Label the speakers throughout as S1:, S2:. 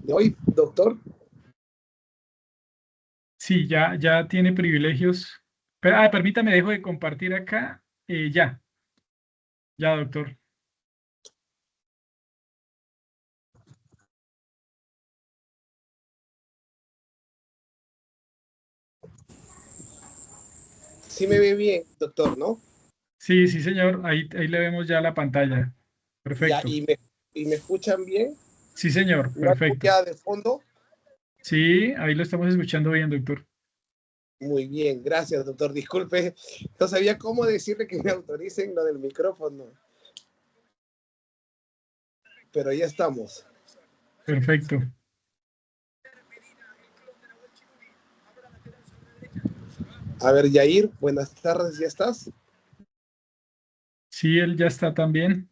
S1: ¿De hoy, doctor?
S2: Sí, ya tiene privilegios. Pero, permítame, dejo de compartir acá. Ya, doctor.
S1: Sí me ve bien, doctor, ¿no?
S2: Sí, sí, señor. Ahí le vemos ya la pantalla.
S1: Ya,
S2: Perfecto.
S1: y me escuchan bien.
S2: Sí, señor.
S1: ¿No hay
S2: Perfecto.
S1: bulla de fondo?
S2: Sí, ahí lo estamos escuchando bien, doctor.
S1: Muy bien, gracias, doctor. Disculpe, no sabía cómo decirle que me autoricen lo del micrófono, pero ya estamos.
S2: Perfecto.
S1: A ver, Yair, buenas tardes, ¿ya estás?
S2: Sí, él ya está también.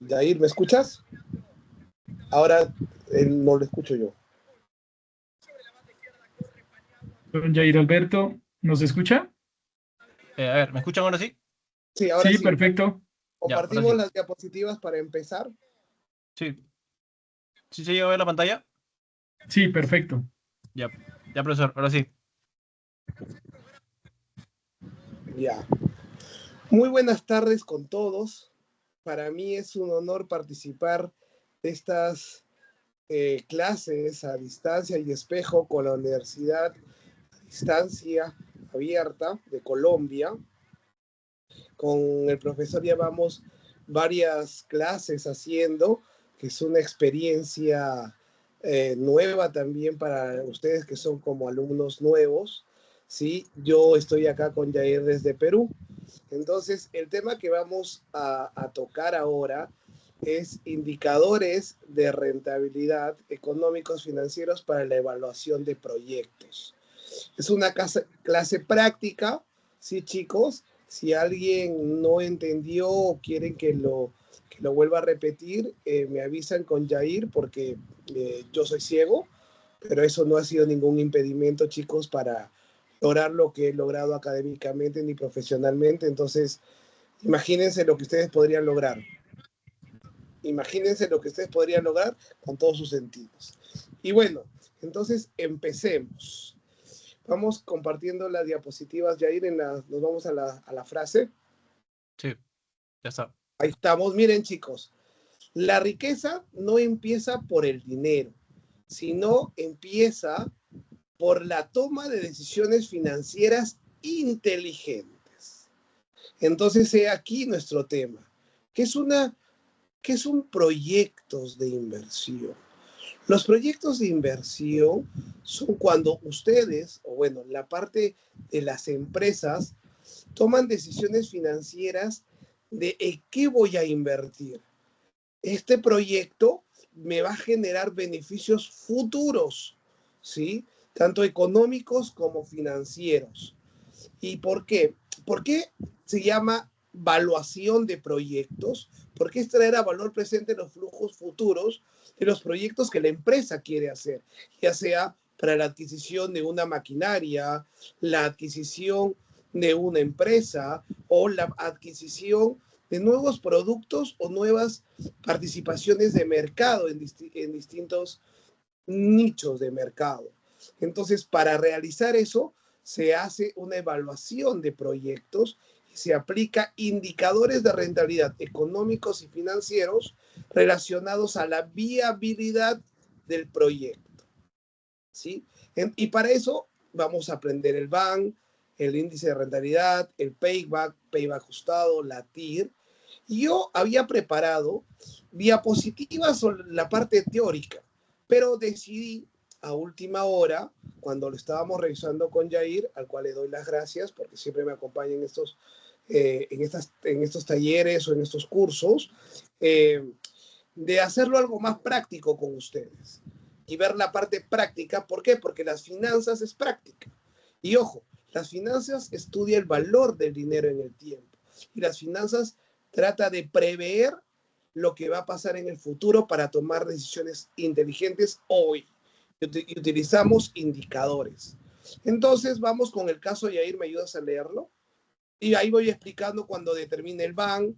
S1: Yair, ¿me escuchas? Ahora no lo escucho yo.
S2: Don Jair Alberto, ¿nos escucha?
S3: A ver, ¿me escuchan ahora sí?
S1: Sí, ahora
S2: Sí,
S1: sí.
S2: perfecto.
S3: Ya, ahora
S1: Compartimos
S3: sí.
S1: las diapositivas para empezar.
S3: Sí. ¿Sí se llega a ver la pantalla?
S2: Sí, perfecto.
S3: Ya, ya, profesor, ahora sí.
S1: Ya. Muy buenas tardes con todos. Para mí es un honor participar de estas clases a distancia y espejo con la Universidad a Distancia Abierta de Colombia. Con el profesor llevamos varias clases haciendo, que es una experiencia nueva también para ustedes que son como alumnos nuevos. ¿Sí? Yo estoy acá con Jair desde Perú. Entonces, el tema que vamos a tocar ahora es indicadores de rentabilidad económicos financieros para la evaluación de proyectos. Es una clase práctica, ¿sí, chicos? Si alguien no entendió o quieren que lo vuelva a repetir, me avisan con Jair porque yo soy ciego, pero eso no ha sido ningún impedimento, chicos, para lograr lo que he logrado académicamente ni profesionalmente. Entonces, imagínense lo que ustedes podrían lograr. Imagínense lo que ustedes podrían lograr con todos sus sentidos. Y bueno, entonces empecemos. Vamos compartiendo las diapositivas, Jair, nos vamos a la frase.
S3: Sí, ya está.
S1: Ahí estamos. Miren, chicos, la riqueza no empieza por el dinero, sino empieza por la toma de decisiones financieras inteligentes. Entonces, he aquí nuestro tema, que es un proyectos de inversión. Los proyectos de inversión son cuando ustedes, o bueno, la parte de las empresas, toman decisiones financieras de en qué voy a invertir. Este proyecto me va a generar beneficios futuros, ¿sí? Tanto económicos como financieros. ¿Y por qué? ¿Por qué se llama valuación de proyectos? Porque es traer a valor presente los flujos futuros de los proyectos que la empresa quiere hacer, ya sea para la adquisición de una maquinaria, la adquisición de una empresa o la adquisición de nuevos productos o nuevas participaciones de mercado en distintos nichos de mercado. Entonces, para realizar eso, se hace una evaluación de proyectos y se aplica indicadores de rentabilidad económicos y financieros relacionados a la viabilidad del proyecto. ¿Sí? Y para eso vamos a aprender el BAN, el índice de rentabilidad, el payback ajustado, la TIR. Y yo había preparado diapositivas sobre la parte teórica, pero decidí a última hora, cuando lo estábamos revisando con Jair, al cual le doy las gracias porque siempre me acompaña en estos talleres o en estos cursos, de hacerlo algo más práctico con ustedes y ver la parte práctica. ¿Por qué? Porque las finanzas es práctica. Y ojo, las finanzas estudia el valor del dinero en el tiempo. Y las finanzas trata de prever lo que va a pasar en el futuro para tomar decisiones inteligentes hoy. Y utilizamos indicadores. Entonces vamos con el caso, Yair, ¿me ayudas a leerlo? Y ahí voy explicando cuando determine el BAN,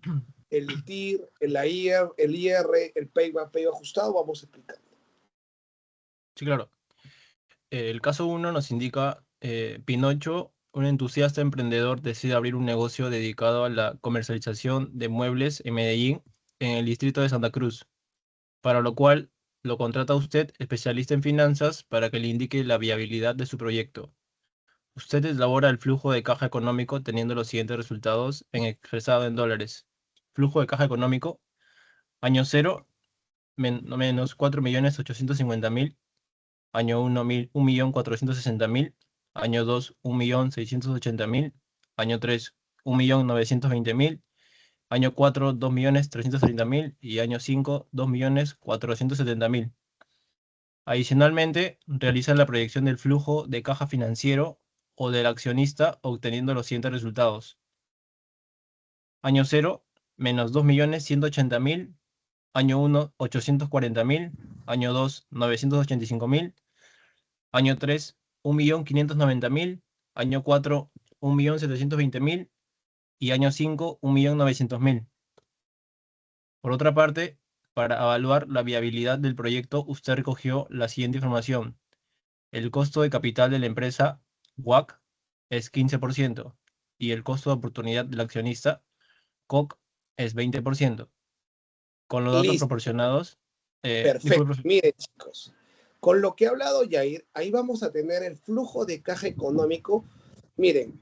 S1: el TIR, el AIR, el IR, el payback ajustado, vamos explicando.
S3: Sí, claro. El caso 1 nos indica, Pinocho, un entusiasta emprendedor, decide abrir un negocio dedicado a la comercialización de muebles en Medellín, en el distrito de Santa Cruz, para lo cual lo contrata a usted, especialista en finanzas, para que le indique la viabilidad de su proyecto. Usted elabora el flujo de caja económico teniendo los siguientes resultados expresado en dólares. Flujo de caja económico, año 0, menos 4.850.000, año 1, 1.460.000, año 2, 1.680.000, año 3, 1.920.000, año 4, 2.330.000 y año 5, 2.470.000. Adicionalmente, realiza la proyección del flujo de caja financiero o del accionista obteniendo los siguientes resultados. Año 0, menos 2.180.000, año 1, 840.000, año 2, 985.000, año 3, 1.590.000, año 4, 1.720.000 y año 5, 1.900.000. Por otra parte, para evaluar la viabilidad del proyecto, usted recogió la siguiente información. El costo de capital de la empresa, WAC, es 15% y el costo de oportunidad del accionista, COC, es 20%. Con los datos
S1: Listo,
S3: proporcionados,
S1: perfecto.
S3: disculpe, profe.
S1: Miren, chicos, con lo que ha hablado Yair, ahí vamos a tener el flujo de caja económico. Miren,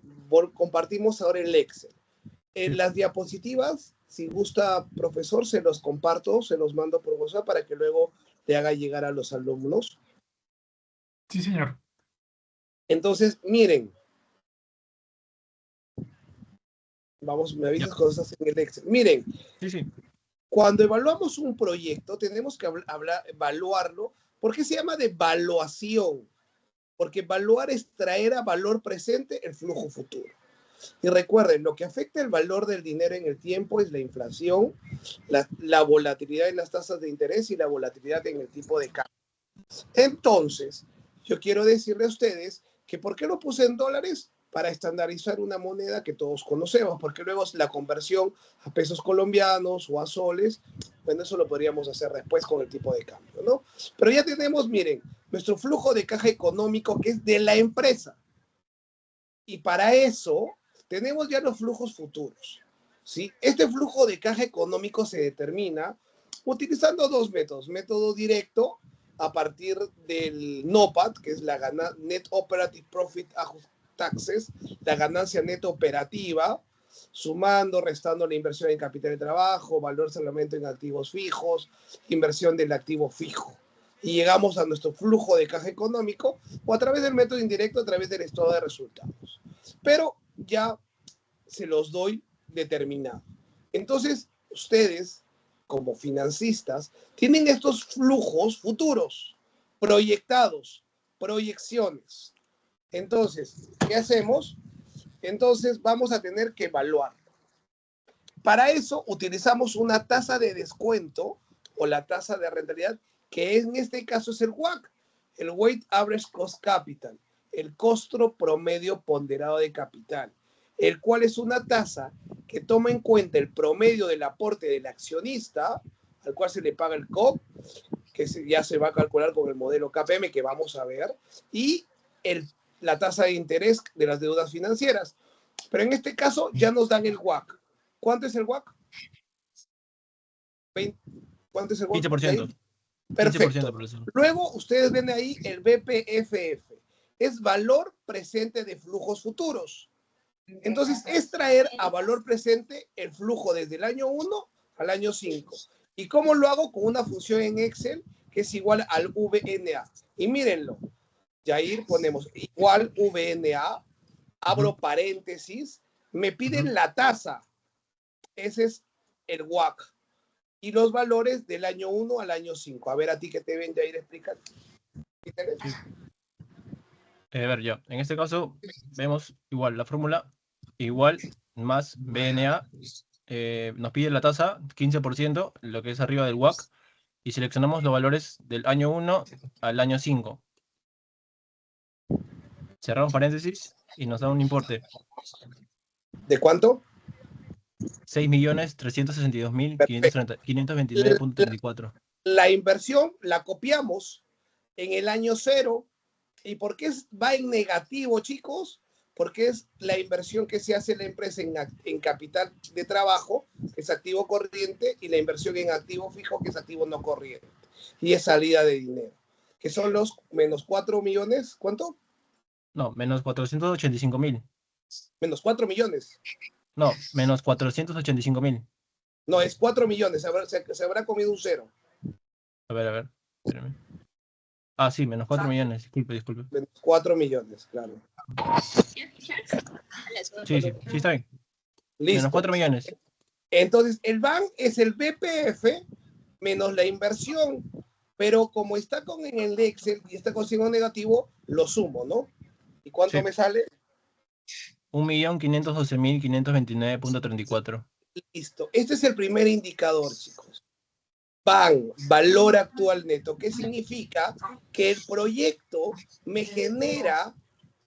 S1: compartimos ahora el Excel. En las diapositivas, si gusta, profesor, se los comparto, se los mando por WhatsApp para que luego le haga llegar a los alumnos.
S2: Sí, señor.
S1: Entonces, miren, vamos, me avisas
S3: Ya.
S1: cuando estás en el Excel. Miren,
S3: Sí, sí.
S1: cuando evaluamos un proyecto, tenemos que evaluarlo. ¿Por qué se llama de evaluación? Porque evaluar es traer a valor presente el flujo futuro. Y recuerden, lo que afecta el valor del dinero en el tiempo es la inflación, la volatilidad en las tasas de interés y la volatilidad en el tipo de cambio. Entonces, yo quiero decirle a ustedes que ¿por qué lo puse en dólares? Para estandarizar una moneda que todos conocemos, porque luego la conversión a pesos colombianos o a soles, bueno, eso lo podríamos hacer después con el tipo de cambio, ¿no? Pero ya tenemos, miren, nuestro flujo de caja económico que es de la empresa. Y para eso tenemos ya los flujos futuros, ¿sí? Este flujo de caja económico se determina utilizando dos métodos. Método directo a partir del NOPAT, que es la Net Operative Profit Taxes, la ganancia neta operativa, sumando, restando la inversión en capital de trabajo, valor solamente en activos fijos, inversión del activo fijo. Y llegamos a nuestro flujo de caja económico o a través del método indirecto, a través del estado de resultados. Pero ya se los doy determinado. Entonces, ustedes, como financistas, tienen estos flujos futuros, proyectados, proyecciones. Entonces, ¿qué hacemos? Entonces, vamos a tener que evaluarlo. Para eso, utilizamos una tasa de descuento o la tasa de rentabilidad, que en este caso es el WACC, el Weighted Average Cost Capital, el costo promedio ponderado de capital, el cual es una tasa que toma en cuenta el promedio del aporte del accionista, al cual se le paga el COP, que ya se va a calcular con el modelo KPM que vamos a ver, y la tasa de interés de las deudas financieras. Pero en este caso ya nos dan el WACC. ¿Cuánto es el WACC? ¿Cuánto es el WACC?
S3: 15%.
S1: Perfecto.
S3: 15%, profesor.
S1: Luego ustedes ven ahí el BPFF. Es valor presente de flujos futuros. Entonces, es traer a valor presente el flujo desde el año 1 al año 5. ¿Y cómo lo hago? Con una función en Excel que es igual al VNA. Y mírenlo. Yair, ponemos igual VNA, abro paréntesis, me piden la tasa. Ese es el WACC. Y los valores del año 1 al año 5. A ver, a ti que te ven, Yair, explica.
S3: Sí. A ver, ya. En este caso, vemos igual la fórmula, igual más BNA. Nos pide la tasa, 15%, lo que es arriba del WACC, y seleccionamos los valores del año 1 al año 5. Cerramos paréntesis y nos da un importe.
S1: ¿De cuánto?
S3: 6.362.529.34.
S1: La inversión la copiamos en el año cero. ¿Y por qué va en negativo, chicos? Porque es la inversión que se hace en la empresa en capital de trabajo, que es activo corriente, y la inversión en activo fijo, que es activo no corriente. Y es salida de dinero, que son los menos 4 millones. ¿Cuánto?
S3: No, menos 485.000.
S1: Menos 4 millones.
S3: No, menos 485.000.
S1: No, es 4 millones. Se habrá comido un cero.
S3: A ver, espérame. Ah, sí, menos 4 millones. Disculpe.
S1: Menos 4 millones, claro.
S3: Sí, está bien.
S1: Listo.
S3: Menos 4 millones.
S1: Entonces, el BAN es el BPF menos la inversión, pero como está en el Excel y está con signo negativo, lo sumo, ¿no? ¿Y cuánto me sale?
S3: 1.512.529.34.
S1: Listo. Este es el primer indicador, chicos. BAN, valor actual neto. ¿Qué significa? Que el proyecto me genera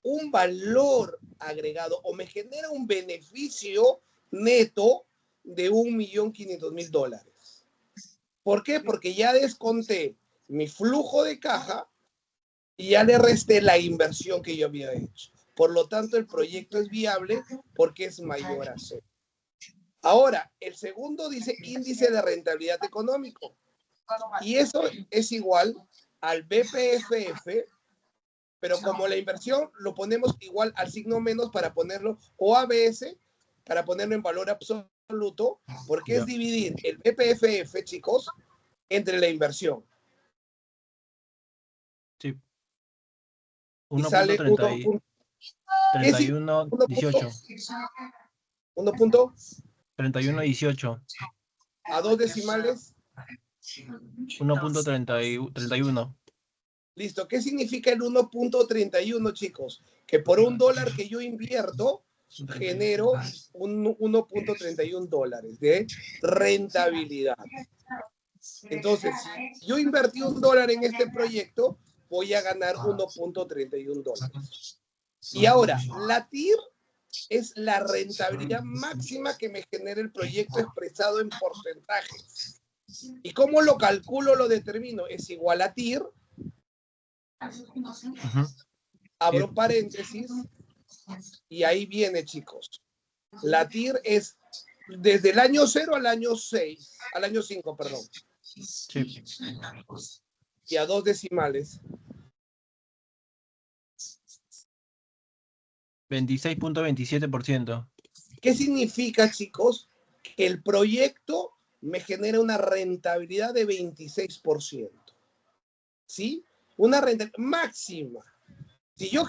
S1: un valor agregado o me genera un beneficio neto de $1.500.000. ¿Por qué? Porque ya desconté mi flujo de caja y ya le resté la inversión que yo había hecho. Por lo tanto, el proyecto es viable porque es mayor a cero. Ahora, el segundo dice índice de rentabilidad económico. Y eso es igual al BPFF, pero como la inversión lo ponemos igual al signo menos para ponerlo, o ABS, para ponerlo en valor absoluto, porque es dividir el BPFF, chicos, entre la inversión.
S3: Sí.
S1: Y sale
S3: 1.3118. 3118.
S1: A dos decimales.
S3: 1.31.
S1: Listo. ¿Qué significa el 1.31, chicos? Que por $1 que yo invierto, genero un $1.31 de rentabilidad. Entonces, si yo invertí $1 en este proyecto, voy a ganar $1.31. Y ahora, la TIR es la rentabilidad máxima que me genera el proyecto expresado en porcentajes. ¿Y cómo lo calculo, lo determino? Es igual a TIR. Abro paréntesis y ahí viene, chicos. La TIR es desde el año 0 al año 6, al año 5, perdón.
S3: Sí.
S1: Y a dos decimales.
S3: 26.27%.
S1: ¿Qué significa, chicos? Que el proyecto me genera una rentabilidad de 26%. ¿Sí? Una rentabilidad máxima. Si yo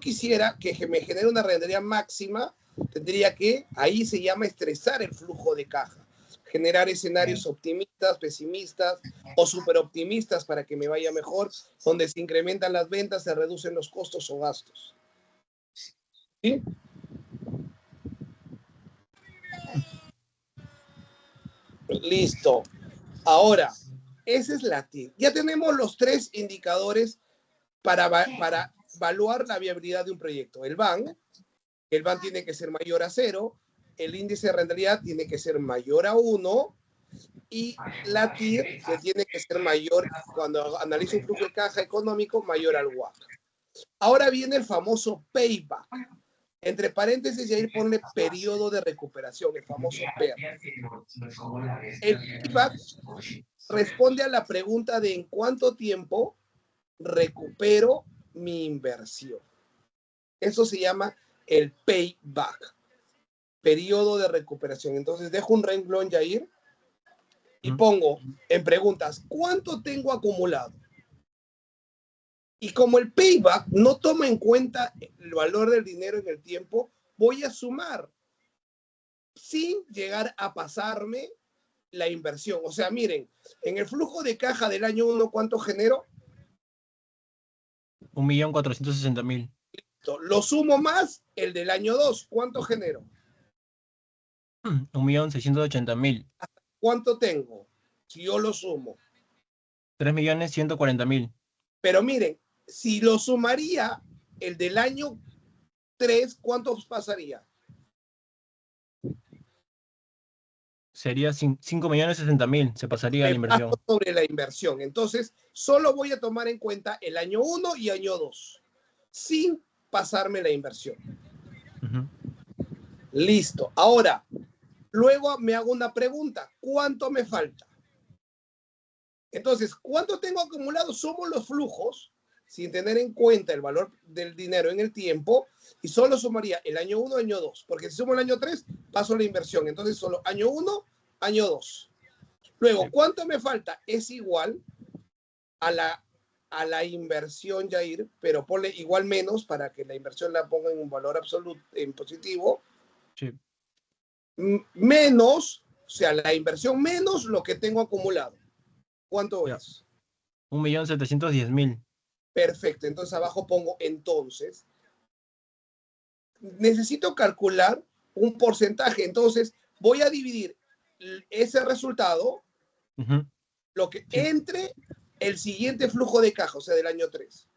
S1: quisiera que me genere una rentabilidad máxima, tendría que, ahí se llama estresar el flujo de caja. Generar escenarios optimistas, pesimistas o superoptimistas para que me vaya mejor, donde se incrementan las ventas, se reducen los costos o gastos. ¿Sí? Listo. Ahora, esa es la TIR. Ya tenemos los 3 indicadores para evaluar la viabilidad de un proyecto. El BAN tiene que ser mayor a 0, el índice de rentabilidad tiene que ser mayor a 1 y la TIR, que tiene que ser mayor, cuando analizo un flujo de caja económico, mayor al WACC. Ahora viene el famoso payback. Entre paréntesis, y ahí ponle periodo de recuperación, el famoso PER. El payback responde a la pregunta de en cuánto tiempo recupero mi inversión. Eso se llama el payback, periodo de recuperación. Entonces dejo un renglón, Jair, y pongo en preguntas, ¿cuánto tengo acumulado? Y como el payback no toma en cuenta el valor del dinero en el tiempo, voy a sumar sin llegar a pasarme la inversión. O sea, miren, en el flujo de caja del año 1, ¿cuánto genero?
S3: 1.460.000.
S1: Lo sumo más el del año 2. ¿Cuánto genero?
S3: 1.680.000.
S1: ¿Cuánto tengo? Si yo lo sumo.
S3: 3.140.000.
S1: Pero miren, si lo sumaría el del año 3, ¿cuántos pasaría?
S3: Sería 5.060.000, se pasaría a la
S1: Me paso
S3: inversión.
S1: sobre la inversión. Entonces, solo voy a tomar en cuenta el año 1 y año 2, sin pasarme la inversión.
S3: Ujú.
S1: Listo. Ahora, luego me hago una pregunta. ¿Cuánto me falta? Entonces, ¿cuánto tengo acumulado? Somos los flujos, sin tener en cuenta el valor del dinero en el tiempo, y solo sumaría el año 1, año 2, porque si sumo el año 3, paso la inversión. Entonces, solo año 1, año 2. Luego,
S3: Sí.
S1: ¿cuánto me falta? Es igual a la inversión, Jair, pero ponle igual menos para que la inversión la ponga en un valor absoluto, en positivo,
S3: Sí.
S1: menos, o sea, la inversión menos lo que tengo acumulado. ¿Cuánto
S3: Ya.
S1: es?
S3: 1.710.000.
S1: Perfecto, entonces abajo pongo entonces. Necesito calcular un porcentaje, entonces voy a dividir ese resultado,
S3: Ujú.
S1: lo que
S3: Sí.
S1: entre el siguiente flujo de caja, o sea, del año 3.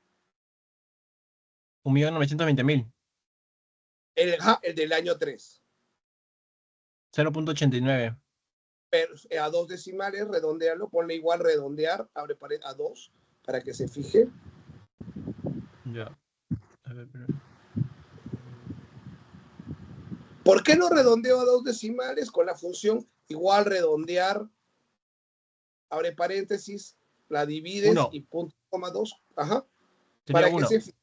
S3: 1.920.000.
S1: El del año 3.
S3: 0.89.
S1: A 2 decimales, redondearlo, ponle igual redondear, abre pared a 2, para que se fije.
S3: Ya. A ver, pero...
S1: ¿Por qué lo redondeo a 2 decimales? Con la función igual redondear, abre paréntesis, la divides
S3: 1.
S1: y punto coma 2. Ajá.
S3: Sería
S1: Para que
S3: 1.
S1: se fije.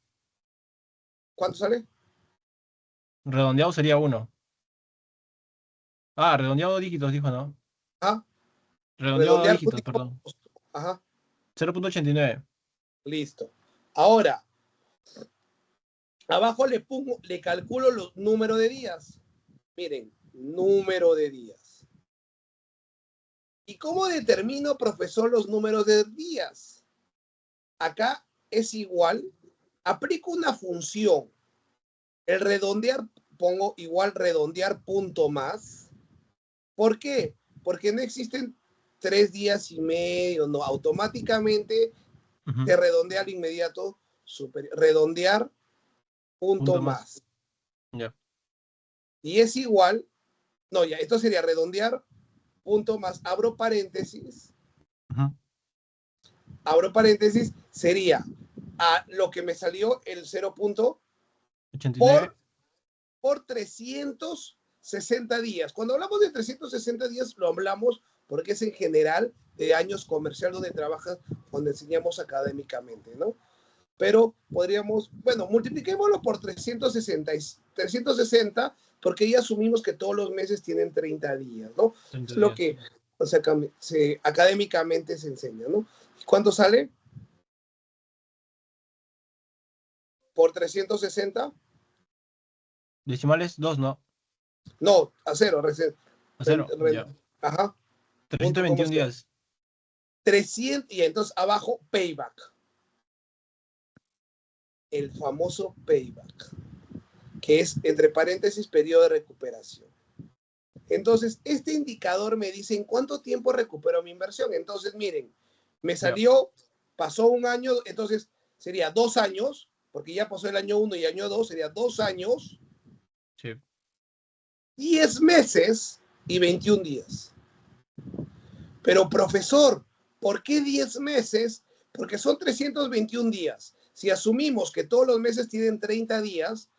S1: ¿Cuánto sale?
S3: Redondeado sería 1. Ah, redondeado dígitos, dijo, ¿no?
S1: Ajá.
S3: Redondeado a
S1: Redondear
S3: dígitos,
S1: punto.
S3: perdón.
S1: Ajá.
S3: 0.89.
S1: Listo. Ahora, abajo le calculo los números de días. Miren, número de días. ¿Y cómo determino, profesor, los números de días? Acá es igual, aplico una función. El redondear, pongo igual redondear punto más. ¿Por qué? Porque no existen 3 días y medio, no, automáticamente
S3: Ujú.
S1: te redondea al inmediato redondear punto
S3: Punto más.
S1: más.
S3: Ya.
S1: Y es igual, no, ya, esto sería redondear punto más,
S3: Ujú.
S1: abro paréntesis, sería a lo que me salió el 0 punto
S3: 89.
S1: por 360 días. Cuando hablamos de 360 días, lo hablamos porque es en general de años comercial donde trabajas, donde enseñamos académicamente, ¿no? Pero podríamos, bueno, multipliquémoslo por 360 porque ya asumimos que todos los meses tienen 30 días, ¿no?
S3: 30
S1: Es lo
S3: días.
S1: que, o sea, académicamente se enseña, ¿no? ¿Cuánto sale? Por 360.
S3: Decimales 2, ¿no?
S1: No, a cero,
S3: A 0. Ya.
S1: ajá, punto como
S3: 321
S1: sea.
S3: días.
S1: 300, y entonces abajo, payback. El famoso payback, que es, entre paréntesis, periodo de recuperación. Entonces, este indicador me dice en cuánto tiempo recupero mi inversión. Entonces, miren, me
S3: Ya.
S1: salió, pasó un año, entonces sería 2 años, porque ya pasó el año 1 y año 2, sería 2 años,
S3: Sí.
S1: 10 meses y 21 días. Pero, profesor, ¿por qué 10 meses? Porque son 321 días. Si asumimos que todos los meses tienen 30 días,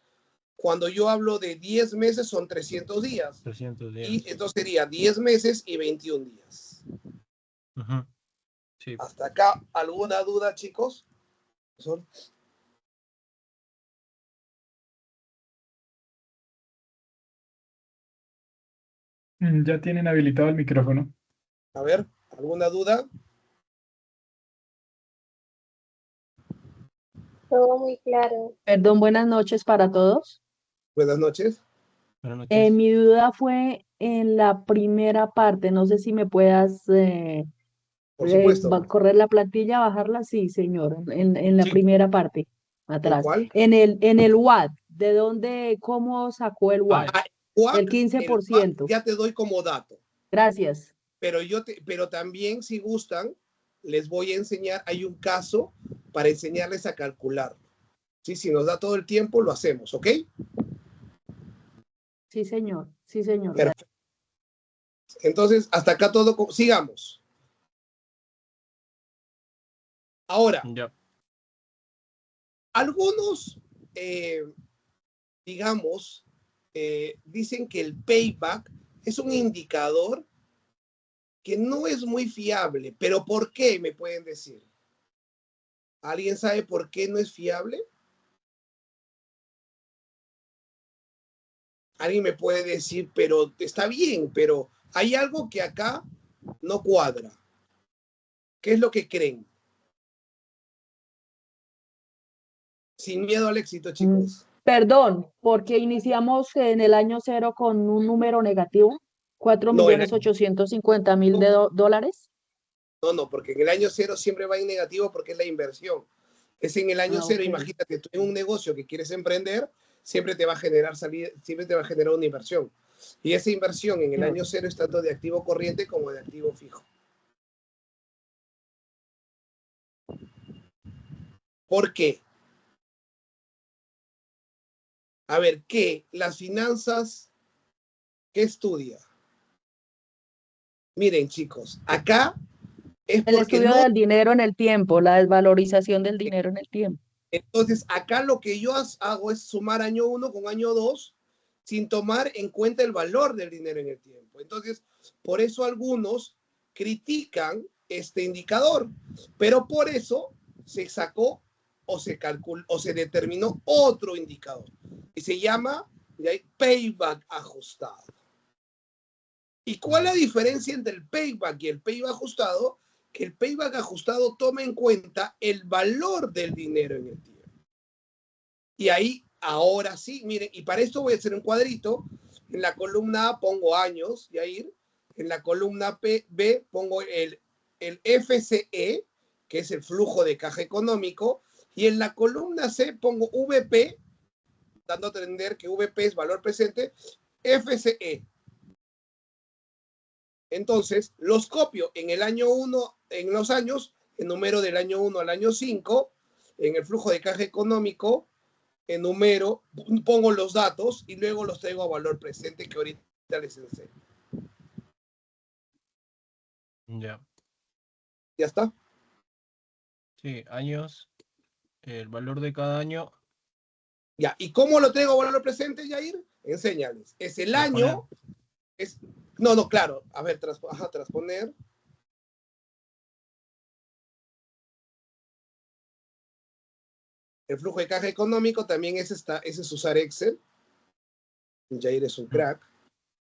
S1: cuando yo hablo de 10 meses son 300 días.
S3: 300
S1: Y
S3: días.
S1: entonces sería 10 meses y 21 días.
S3: Ujú. Sí.
S1: Hasta acá, ¿alguna duda, chicos? ¿Son?
S2: Ya tienen habilitado el micrófono.
S1: A ver, ¿alguna duda?
S4: Todo muy claro.
S5: Perdón, buenas noches para todos.
S1: Buenas noches.
S3: Buenas noches.
S5: Mi duda fue en la primera parte. No sé si me puedas
S1: Por supuesto.
S5: correr la plantilla, bajarla. Sí, señor. En la
S3: Sí.
S5: primera parte,
S1: ¿En
S5: atrás.
S1: cuál?
S5: En el WAD. ¿De dónde, cómo sacó el WAD?
S1: Ah,
S5: El
S1: el WAC
S5: 15%.
S1: ya te doy como dato.
S5: Gracias.
S1: Pero también, si gustan, les voy a enseñar, hay un caso para enseñarles a calcularlo. Sí, si nos da todo el tiempo, lo hacemos, ¿ok?
S5: Sí, señor. Sí, señor.
S1: Perfecto. Entonces, hasta acá todo, sigamos. Ahora,
S3: Ya.
S1: algunos, digamos, dicen que el payback es un indicador que no es muy fiable, pero ¿por qué? Me pueden decir. ¿Alguien sabe por qué no es fiable? Alguien me puede decir, pero está bien, pero hay algo que acá no cuadra. ¿Qué es lo que creen? Sin miedo al éxito, chicos.
S5: Perdón, porque iniciamos en el año cero con un número negativo, cuatro
S1: No,
S5: millones 850.000 de dólares.
S1: no, porque en el año cero siempre va en negativo porque es la inversión. Es en el año
S5: Ah,
S1: cero,
S5: ok.
S1: imagínate, tú en un negocio que quieres emprender, siempre te va a generar salida, siempre te va a generar una inversión. Y esa inversión en el año cero es tanto de activo corriente como de activo fijo. ¿Por qué? A ver, ¿qué? Las finanzas, ¿qué estudia? Miren, chicos, acá es
S5: El
S1: porque
S5: estudio
S1: no.
S5: del dinero en el tiempo, la desvalorización del dinero en el tiempo.
S1: Entonces, acá lo que yo hago es sumar año 1 con año 2 sin tomar en cuenta el valor del dinero en el tiempo. Entonces, por eso algunos critican este indicador, pero por eso se sacó o se calculó o se determinó otro indicador y se llama payback ajustado. ¿Y cuál es la diferencia entre el payback y el payback ajustado? Que el payback ajustado toma en cuenta el valor del dinero en el tiempo. Y ahí, ahora sí, miren, y para esto voy a hacer un cuadrito. En la columna A pongo años, Yair. En la columna B pongo el FCE, que es el flujo de caja económico. Y en la columna C pongo VP, dando a entender que VP es valor presente, FCE. Entonces, los copio en el año 1, en los años, el número del año 1 al año 5, en el flujo de caja económico, enumero, pongo los datos y luego los traigo a valor presente que ahorita les enseño.
S3: Ya.
S1: ¿Ya está?
S3: Sí, años, el valor de cada año,
S1: Ya. ¿Y cómo lo traigo a valor presente, Jair? Enséñales. Es el
S3: transponer.
S1: año, es... No, claro. A ver, transponer. El flujo de caja económico también ese es usar Excel. Jair es un crack.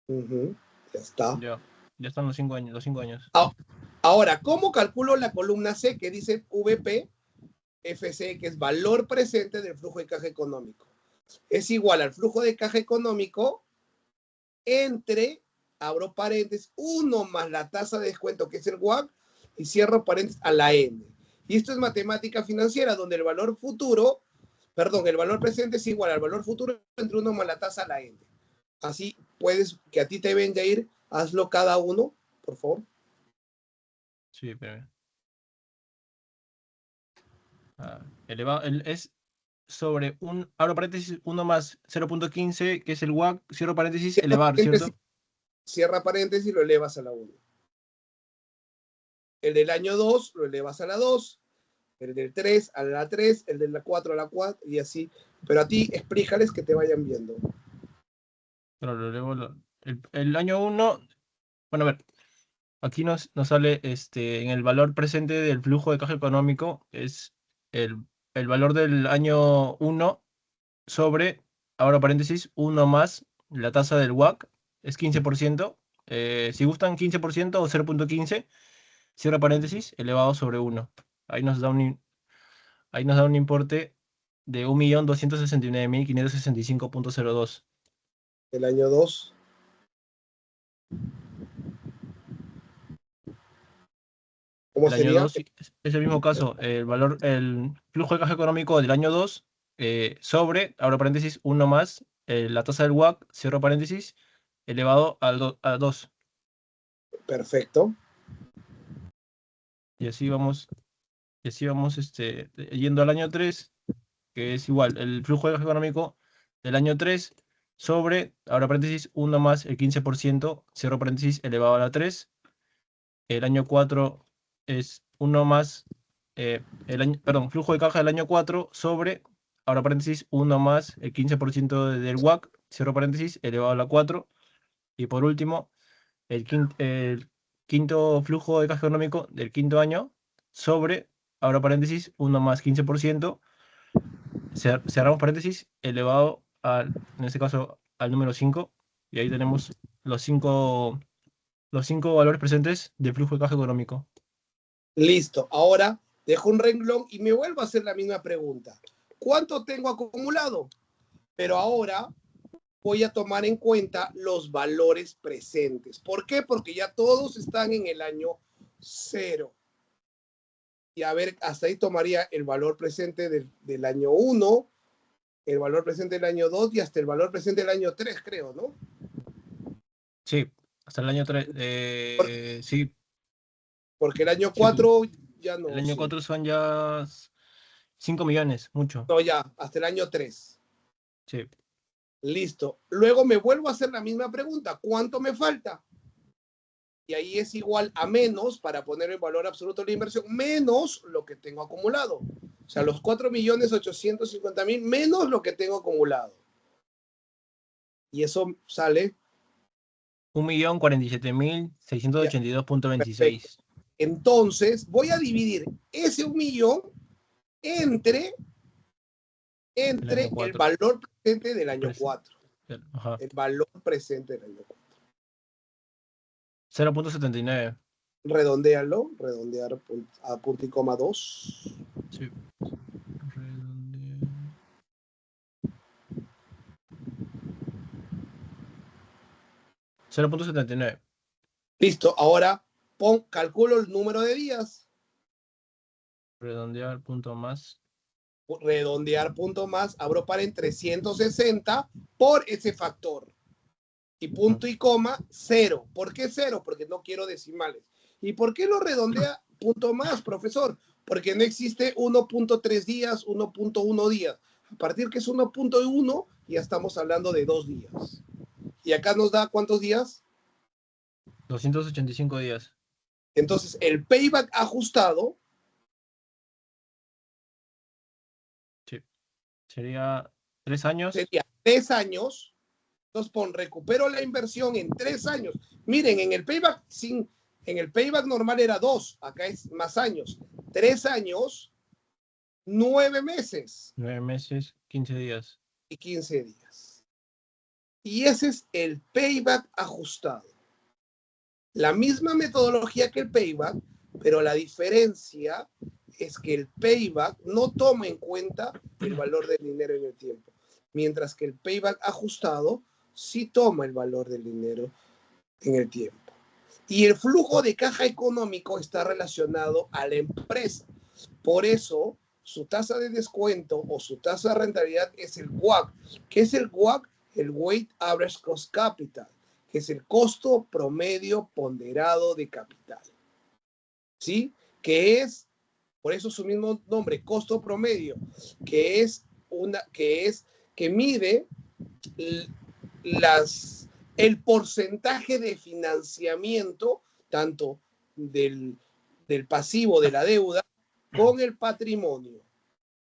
S1: Ya está.
S3: Ya, ya están los 5 años, los 5 años.
S1: Ahora, ¿cómo calculo la columna C que dice VP, FC, que es valor presente del flujo de caja económico? Es igual al flujo de caja económico entre, abro paréntesis, 1 más la tasa de descuento, que es el WACC, y cierro paréntesis a la N. Y esto es matemática financiera, donde el valor futuro, perdón, el valor presente es igual al valor futuro entre 1 más la tasa a la N. Así puedes, que a ti te ven, Jair, hazlo cada uno, por favor.
S3: Sí, pero elevado, es sobre abro paréntesis, 1 más 0.15, que es el WACC, cierro paréntesis, elevar, ¿cierto?
S1: Cierra paréntesis y lo elevas a la 1. El del año 2 lo elevas a la 2, el del 3 a la 3, el de la 4 a la 4 y así. Pero a ti explícales que te vayan viendo.
S3: Pero lo elevo, el año 1, bueno, a ver, aquí nos sale en el valor presente del flujo de caja económico, es el valor del año 1 sobre, ahora paréntesis, 1 más la tasa del WACC, es 15%. Si gustan 15% o 0.15, cierra paréntesis, elevado sobre 1. Ahí nos da un importe de 1.269.565.02.
S1: El año 2. ¿Cómo
S3: El año
S1: sería?
S3: 2 es el mismo caso, el flujo de caja económico del año 2 sobre, abro paréntesis, 1 más la tasa del WACC, cierro paréntesis, elevado a 2.
S1: Perfecto.
S3: Y así vamos yendo al año 3, que es igual, el flujo de caja económico del año 3 sobre, ahora paréntesis, 1 más el 15%, cierro paréntesis, elevado a la 3. El año 4 es 1 más, perdón, flujo de caja del año 4 sobre, ahora paréntesis, 1 más el 15% del WACC, cierro paréntesis, elevado a la 4. Y por último, el quinto flujo de caja económico del quinto año sobre, ahora paréntesis, 1 más 15%, cerramos paréntesis, elevado al, en este caso, al número 5. Y ahí tenemos los cinco valores presentes del flujo de caja económico.
S1: Listo. Ahora dejo un renglón y me vuelvo a hacer la misma pregunta. ¿Cuánto tengo acumulado? Pero ahora voy a tomar en cuenta los valores presentes. ¿Por qué? Porque ya todos están en el año 0. Y a ver, hasta ahí tomaría el valor presente del año 1, el valor presente del año 2 y hasta el valor presente del año 3, creo, ¿no?
S3: Sí, hasta el año 3. Sí,
S1: Porque el año
S3: sí,
S1: 4 ya
S3: el
S1: no.
S3: año
S1: Sí.
S3: 4 son ya 5 millones, mucho.
S1: No, ya, hasta el año 3.
S3: Sí.
S1: Listo. Luego me vuelvo a hacer la misma pregunta. ¿Cuánto me falta? Y ahí es igual a menos, para poner el valor absoluto de la inversión, menos lo que tengo acumulado. O sea, los 4.850.000 menos lo que tengo acumulado. Y eso sale.
S3: 1.047.682.26.
S1: Entonces, voy a dividir ese 1.000.000 entre
S3: El año
S1: el
S3: 4.
S1: valor presente del año 4.
S3: Ajá.
S1: El valor presente del año 4.
S3: 0.79.
S1: Redondéalo, redondear a punto y coma 2.
S3: Sí. 0.79.
S1: Listo, ahora calculo el número de días.
S3: Redondear punto más.
S1: Redondear punto más, abro paréntesis 360 por ese factor. Y punto y coma, 0. ¿Por qué 0? Porque no quiero decimales. ¿Y por qué lo redondea punto más, profesor? Porque no existe 1.3 días, 1.1 días. A partir que es 1.1, ya estamos hablando de 2 días. ¿Y acá nos da cuántos días?
S3: 285 días.
S1: Entonces, el payback ajustado
S3: sería 3 años.
S1: Sería 3 años. Entonces, recupero la inversión en 3 años. Miren, en el payback normal era 2, acá es más años. 3 años, 9 meses
S3: 9 meses, 15 días.
S1: y 15 días. Y ese es el payback ajustado. La misma metodología que el payback, pero la diferencia es que el payback no toma en cuenta el valor del dinero en el tiempo, mientras que el payback ajustado sí toma el valor del dinero en el tiempo. Y el flujo de caja económico está relacionado a la empresa. Por eso, su tasa de descuento o su tasa de rentabilidad es el WACC. ¿Qué es el WACC? El Weighted Average Cost Capital, que es el costo promedio ponderado de capital. ¿Sí? Que es, por eso su mismo nombre, costo promedio, que mide el porcentaje de financiamiento, tanto del pasivo de la deuda, con el patrimonio.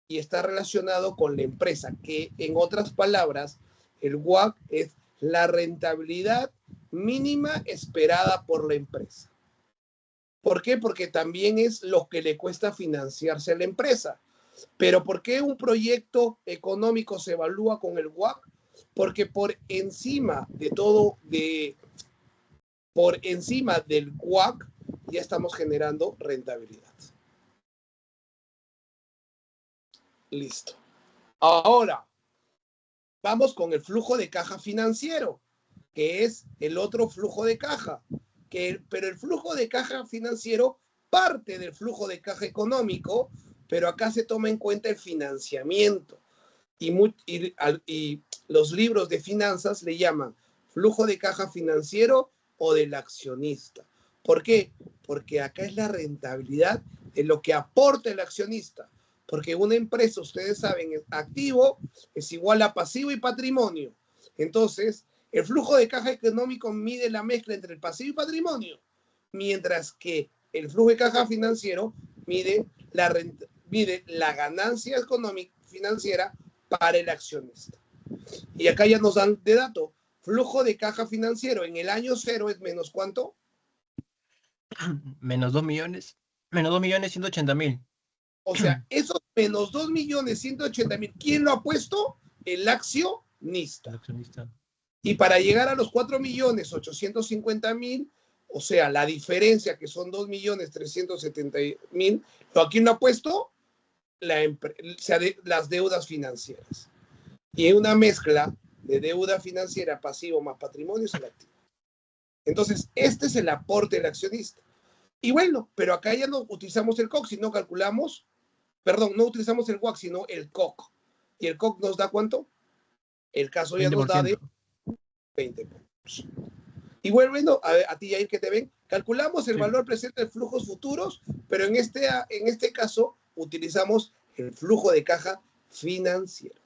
S1: Y está relacionado con la empresa, que en otras palabras, el WACC es la rentabilidad mínima esperada por la empresa. ¿Por qué? Porque también es lo que le cuesta financiarse a la empresa. Pero ¿por qué un proyecto económico se evalúa con el WACC? Porque por encima de todo, por encima del WACC, ya estamos generando rentabilidad. Listo. Ahora, vamos con el flujo de caja financiero, que es el otro flujo de caja. Pero el flujo de caja financiero parte del flujo de caja económico, pero acá se toma en cuenta el financiamiento. Y los libros de finanzas le llaman flujo de caja financiero o del accionista. ¿Por qué? Porque acá es la rentabilidad de lo que aporta el accionista. Porque una empresa, ustedes saben, es activo es igual a pasivo y patrimonio. Entonces, el flujo de caja económico mide la mezcla entre el pasivo y patrimonio, mientras que el flujo de caja financiero mide la ganancia económica financiera para el accionista. Y acá ya nos dan de dato, flujo de caja financiero en el año cero es menos ¿cuánto?
S3: Menos 2 millones. Menos 2.180.000.
S1: O sea, esos menos 2.180.000, ¿quién lo ha puesto? El
S3: El
S1: accionista.
S3: accionista.
S1: Y para llegar a los 4.850.000, o sea, la diferencia que son 2.370.000, ¿a quién lo ha puesto? Las deudas financieras. Y en una mezcla de deuda financiera pasivo más patrimonio es el activo. Entonces, este es el aporte del accionista. Y bueno, pero acá ya no utilizamos el COC, sino calculamos, perdón, no utilizamos el WAC, sino el COC. ¿Y el COC nos da cuánto? El caso ya nos da de 20 puntos. Y bueno, a ti, Yair, que te ven, calculamos el
S3: Sí.
S1: valor presente de flujos futuros, pero en este caso utilizamos el flujo de caja financiero.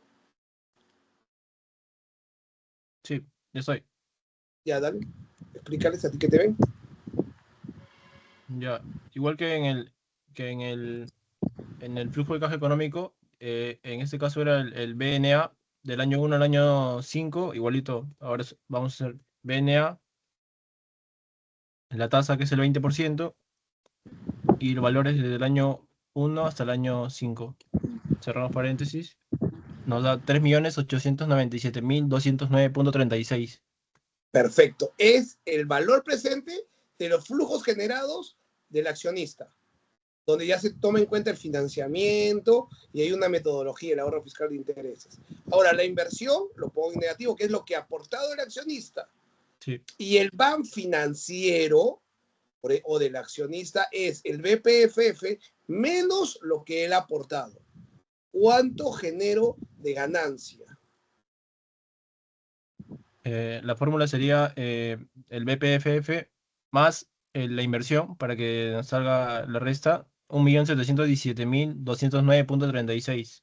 S3: Sí, ya estoy.
S1: Ya, dale, explícales a ti que te ven.
S3: Ya. Igual que en el flujo de caja económico, en este caso era el BNA del año 1 al año 5, igualito. Ahora vamos a hacer BNA, la tasa que es el 20%, y los valores desde el año 1 hasta el año 5. Cerramos paréntesis. Nos da 3.897.209.36.
S1: Perfecto. Es el valor presente de los flujos generados del accionista, donde ya se toma en cuenta el financiamiento y hay una metodología, el ahorro fiscal de intereses. Ahora, la inversión, lo pongo en negativo, que es lo que ha aportado el accionista.
S3: Sí.
S1: Y el BAN financiero o del accionista es el BPFF menos lo que él ha aportado. ¿Cuánto genero de ganancia?
S3: La fórmula sería el BPFF más la inversión para que nos salga la resta, 1.717.209.36.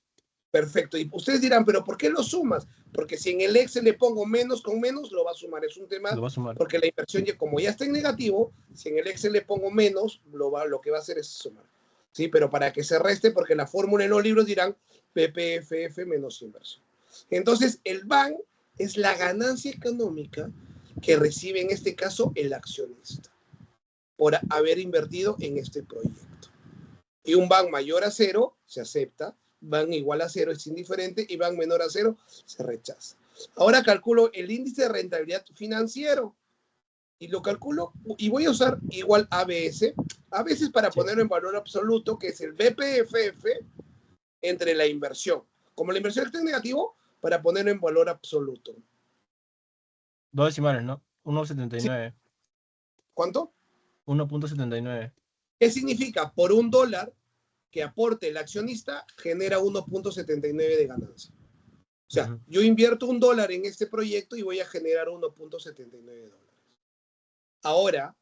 S1: Perfecto. Y ustedes dirán, ¿pero por qué lo sumas? Porque si en el Excel le pongo menos con menos, lo va a sumar. Es un tema,
S3: Lo va a sumar.
S1: porque la inversión, como ya está en negativo, si en el Excel le pongo menos, lo que va a hacer es sumar. Sí, pero para que se reste, porque la fórmula en los libros dirán PPFF menos inversión. Entonces, el BAN es la ganancia económica que recibe en este caso el accionista por haber invertido en este proyecto. Y un BAN mayor a cero se acepta, BAN igual a cero es indiferente y BAN menor a cero se rechaza. Ahora calculo el índice de rentabilidad financiero y lo calculo y voy a usar igual ABS, a veces para ponerlo en valor absoluto, que es el BPFF entre la inversión. Como la inversión está en negativo, para ponerlo en valor absoluto.
S3: Dos decimales, ¿no?
S1: Sí.
S3: 1.79.
S1: ¿Cuánto?
S3: 1.79.
S1: ¿Qué significa? Por $1 que aporte el accionista, genera 1.79 de ganancia. O sea, yo invierto $1 en este proyecto y voy a generar 1.79 dólares. Ahora,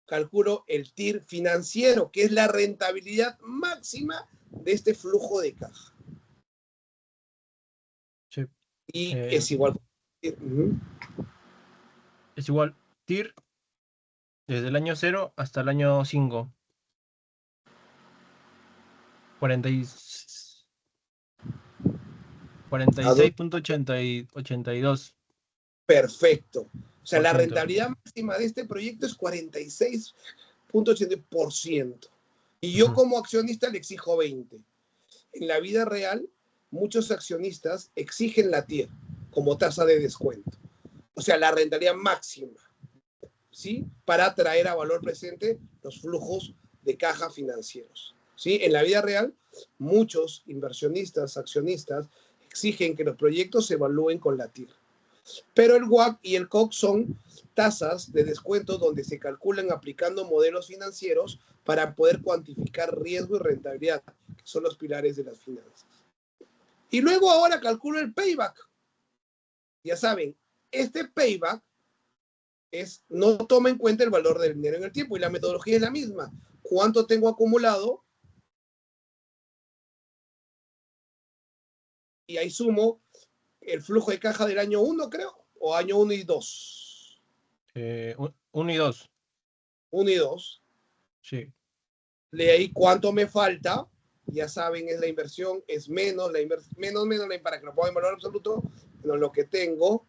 S1: calculo el TIR financiero, que es la rentabilidad máxima de este flujo de caja.
S3: Sí.
S1: Y es igual.
S3: Es igual TIR desde el año 0 hasta el año 5. 46.82.
S1: Perfecto. O sea, la
S3: 100%.
S1: rentabilidad máxima de este proyecto es 46.80%. Y yo como accionista le exijo 20. En la vida real, muchos accionistas exigen la TIR como tasa de descuento. O sea, la rentabilidad máxima, ¿sí? Para atraer a valor presente los flujos de caja financieros. ¿Sí? En la vida real, muchos inversionistas, accionistas, exigen que los proyectos se evalúen con la TIR. Pero el WACC y el COC son tasas de descuento donde se calculan aplicando modelos financieros para poder cuantificar riesgo y rentabilidad, que son los pilares de las finanzas. Y luego ahora calculo el payback. Ya saben, este payback no toma en cuenta el valor del dinero en el tiempo y la metodología es la misma. ¿Cuánto tengo acumulado y ahí sumo el flujo de caja del año 1, creo, o año 1 y 2.
S3: 1 y 2.
S1: 1 y 2.
S3: Sí.
S1: De ahí cuánto me falta, ya saben, es la inversión, es menos, para que lo ponga en valor absoluto, menos lo que tengo.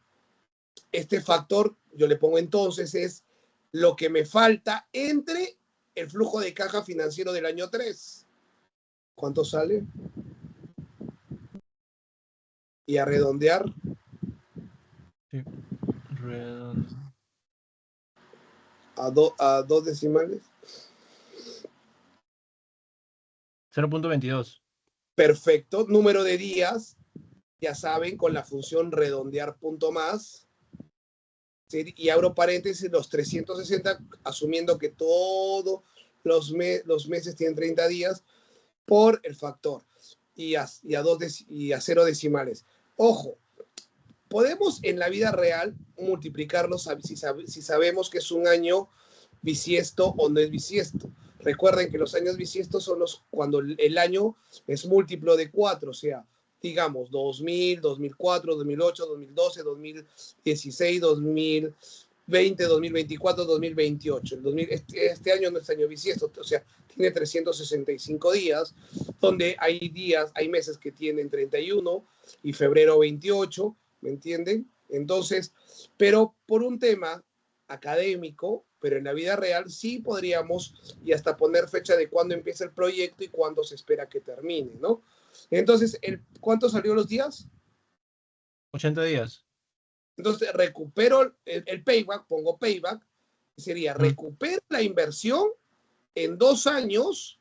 S1: Este factor, yo le pongo entonces, es lo que me falta entre el flujo de caja financiero del año 3. ¿Cuánto sale? Y a redondear.
S3: Sí.
S1: A dos decimales.
S3: 0.22.
S1: Perfecto. Número de días, ya saben, con la función redondear punto más. Y abro paréntesis, los 360, asumiendo que todos los meses tienen 30 días, por el factor. Y a 0 decimales. Ojo, podemos en la vida real multiplicarlos si sabemos que es un año bisiesto o no es bisiesto. Recuerden que los años bisiestos son cuando el año es múltiplo de 4, o sea, digamos 2000, 2004, 2008, 2012, 2016, 2020, 2024, 2028. Este año no es año bisiesto, o sea, tiene 365 días, donde hay meses que tienen 31 y febrero 28, ¿me entienden? Entonces, pero por un tema académico, pero en la vida real sí podríamos y hasta poner fecha de cuándo empieza el proyecto y cuándo se espera que termine, ¿no? Entonces, ¿cuánto salió los días?
S3: 80 días.
S1: Entonces, recupero el payback, pongo payback, sería recupero la inversión en 2 años,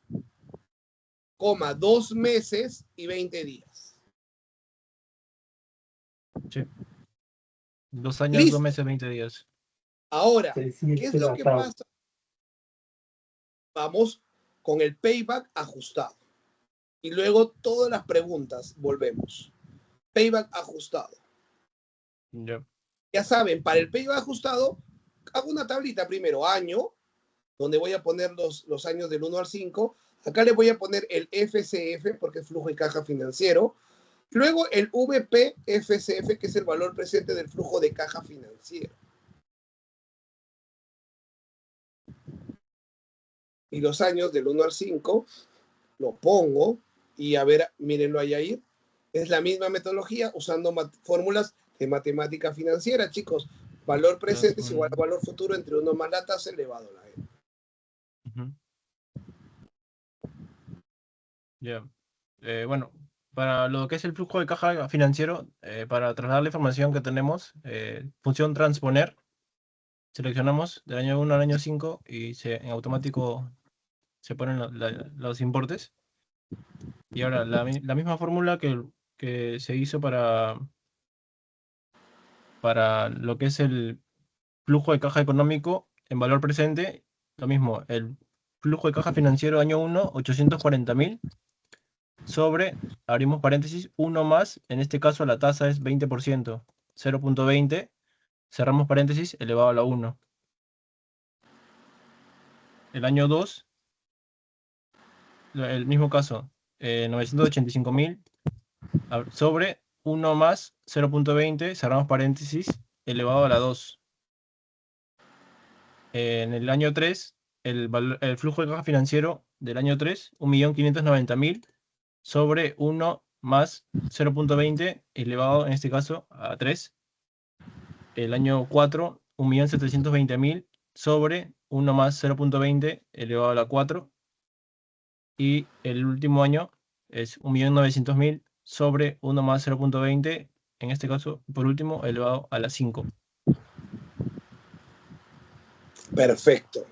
S1: 2 meses y 20 días.
S3: Sí. 2 años,
S1: Listo.
S3: 2 meses, 20 días.
S1: Ahora, ¿qué es lo que pasa? Vamos con el payback ajustado. Y luego todas las preguntas, volvemos. Payback ajustado.
S3: Ya.
S1: Ya saben, para el payback ajustado, hago una tablita primero, año, donde voy a poner los años del 1 al 5. Acá le voy a poner el FCF, porque es flujo y caja financiero. Luego el VPFCF, que es el valor presente del flujo de caja financiero. Y los años del 1 al 5 lo pongo y a ver, mírenlo ahí. Es la misma metodología usando fórmulas de matemática financiera, chicos. Valor presente es igual a valor futuro entre 1 más la tasa elevado a la n.
S3: Ya. Bueno, para lo que es el flujo de caja financiero, para trasladar la información que tenemos, función transponer, seleccionamos del año 1 al año 5 y en automático se ponen los importes. Y ahora la misma fórmula que se hizo para lo que es el flujo de caja económico en valor presente, lo mismo, el flujo de caja financiero año 1, 840.000, sobre, abrimos paréntesis, 1 más, en este caso la tasa es 20%, 0.20, cerramos paréntesis, elevado a la 1. El año 2, el mismo caso, 985.000, sobre 1 más 0.20, cerramos paréntesis, elevado a la 2. En el año 3, el flujo de caja financiero del año 3, 1.590.000, sobre 1 más 0.20, elevado en este caso a 3. El año 4, 1.720.000, sobre 1 más 0.20, elevado a la 4. Y el último año es 1.900.000, sobre 1 más 0.20, en este caso, por último, elevado a la 5.
S1: Perfecto.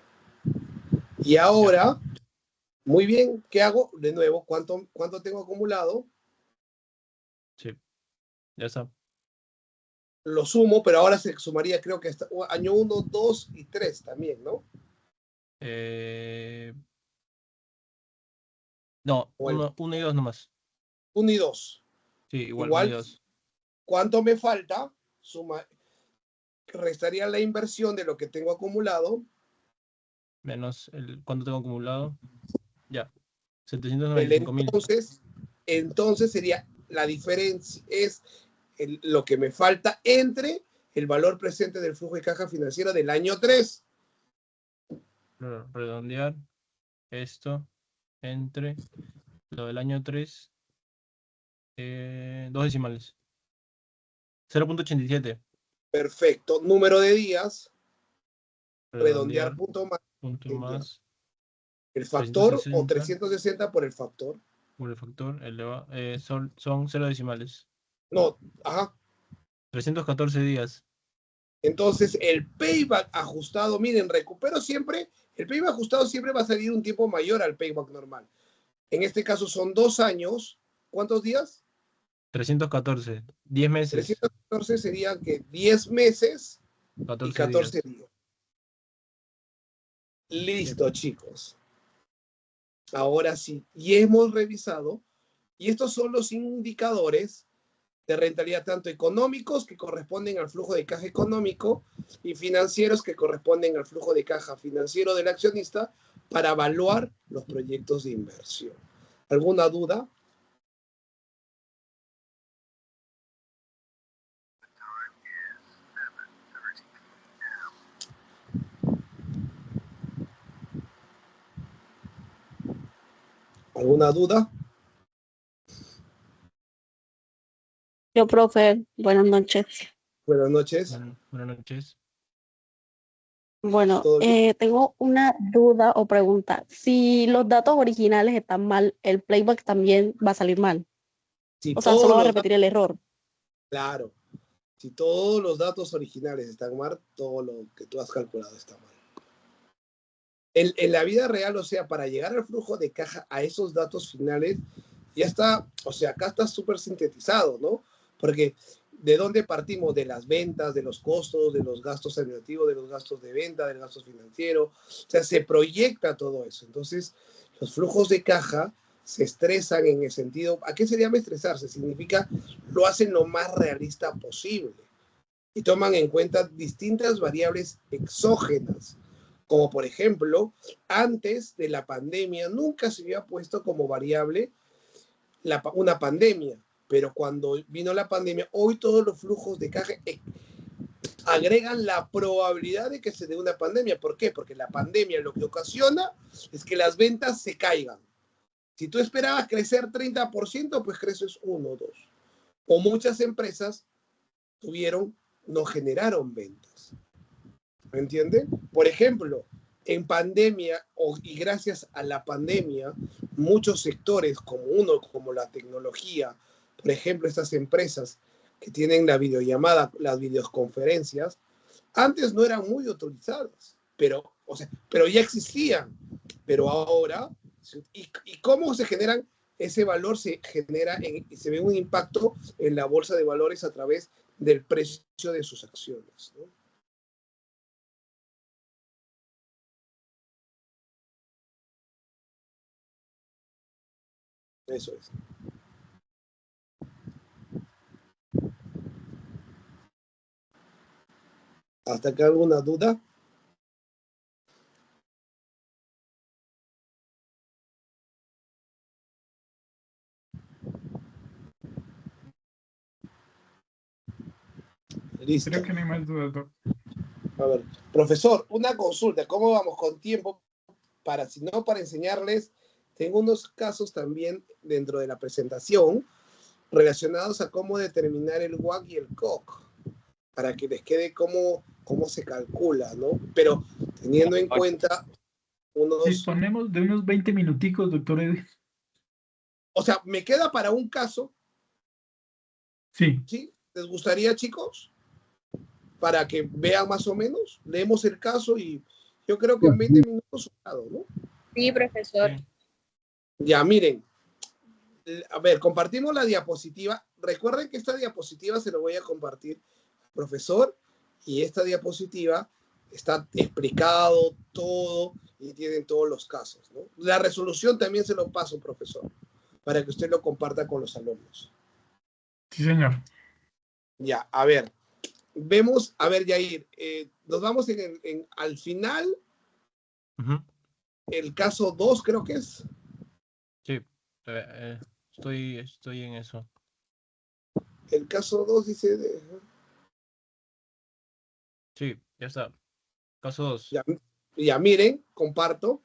S1: Y ahora, muy bien, ¿qué hago? De nuevo, ¿cuánto tengo acumulado?
S3: Sí, ya está.
S1: Lo sumo, pero ahora se sumaría, creo que hasta año 1, 2 y 3 también, ¿no?
S3: No, 1 y 2 nomás.
S1: 1 y 2.
S3: Sí, igual 1 y
S1: Igual,
S3: 2.
S1: ¿cuánto me falta? Restaría la inversión de lo que tengo acumulado.
S3: Menos cuánto tengo acumulado. Ya, 795.000.
S1: Entonces sería la diferencia, es lo que me falta entre el valor presente del flujo de caja financiero del año 3.
S3: Redondear esto entre lo del año 3, 2 decimales. 0.87.
S1: Perfecto. Número de días, redondear
S3: Redondear,
S1: punto más,
S3: punto más,
S1: el factor o
S3: 360
S1: 360 por el factor.
S3: por el factor, son 0 decimales.
S1: No, ajá.
S3: 314 días.
S1: Entonces, el payback ajustado, miren, recupero siempre, el payback ajustado siempre va a salir un tiempo mayor al payback normal. En este caso son 2 años. ¿Cuántos días?
S3: 314, 10 meses,
S1: 314 serían que 10 meses y
S3: 14
S1: 14
S3: días.
S1: días. Listo, chicos. Ahora sí, y hemos revisado, y estos son los indicadores de rentabilidad tanto económicos que corresponden al flujo de caja económico y financieros que corresponden al flujo de caja financiero del accionista para evaluar los proyectos de inversión. ¿Alguna duda? ¿Alguna duda?
S6: Yo, profe, buenas noches.
S1: Buenas noches.
S3: Buenas noches.
S6: Bueno,
S1: ¿Todo bien?
S6: tengo una duda o pregunta. Si los datos originales están mal, el playback también va a salir mal.
S1: Si
S6: O sea, solo
S1: todos
S6: va a
S1: los
S6: repetir el error.
S1: claro, si todos los datos originales están mal, todo lo que tú has calculado está mal. En la vida real, o sea, para llegar al flujo de caja a esos datos finales, ya está, o sea, acá está súper sintetizado, ¿no? Porque ¿de dónde partimos? De las ventas, de los costos, de los gastos administrativos, de los gastos de venta, del gasto financiero. O sea, se proyecta todo eso. Entonces, los flujos de caja se estresan en el sentido, ¿a qué se llama estresarse? Significa lo hacen lo más realista posible y toman en cuenta distintas variables exógenas, como por ejemplo, antes de la pandemia nunca se había puesto como variable una pandemia, pero cuando vino la pandemia, hoy todos los flujos de caja agregan la probabilidad de que se dé una pandemia. ¿Por qué? Porque la pandemia lo que ocasiona es que las ventas se caigan. Si tú esperabas crecer 30%, pues creces 1 o 2. O muchas empresas no generaron ventas. ¿Me entienden? Por ejemplo, en pandemia y gracias a la pandemia, muchos sectores como la tecnología, por ejemplo, estas empresas que tienen la videollamada, las videoconferencias, antes no eran muy utilizadas, pero ya existían. Pero ahora, ¿y cómo se generan? Ese valor se genera y se ve un impacto en la bolsa de valores a través del precio de sus acciones, ¿no? Eso es. ¿Hasta acá alguna duda? Listo.
S2: Creo que no hay más dudas, doc.
S1: A ver, profesor, una consulta. ¿Cómo vamos con tiempo? Para enseñarles, tengo unos casos también dentro de la presentación relacionados a cómo determinar el WACC y el COC, para que les quede cómo se calcula, ¿no? Pero teniendo en cuenta
S2: Disponemos de unos 20 minuticos, doctor Edwin.
S1: O sea, me queda para un caso.
S2: Sí.
S1: ¿Sí? ¿Les gustaría, chicos? Para que vean más o menos. Leemos el caso y yo creo que en 20 minutos, ¿no?
S4: Sí, profesor.
S3: Sí.
S1: Ya, miren. A ver, compartimos la diapositiva. Recuerden que esta diapositiva se la voy a compartir, profesor, y esta diapositiva está explicado todo y tienen todos los casos, ¿no? La resolución también se lo paso, profesor, para que usted lo comparta con los alumnos.
S2: Sí, señor.
S1: Ya, a ver, vemos, a ver, Yair, nos vamos al final, el caso 2 creo que es.
S3: Sí, estoy en eso.
S1: El caso 2 dice...
S3: Sí, ya está. Caso 2.
S1: Ya miren, comparto.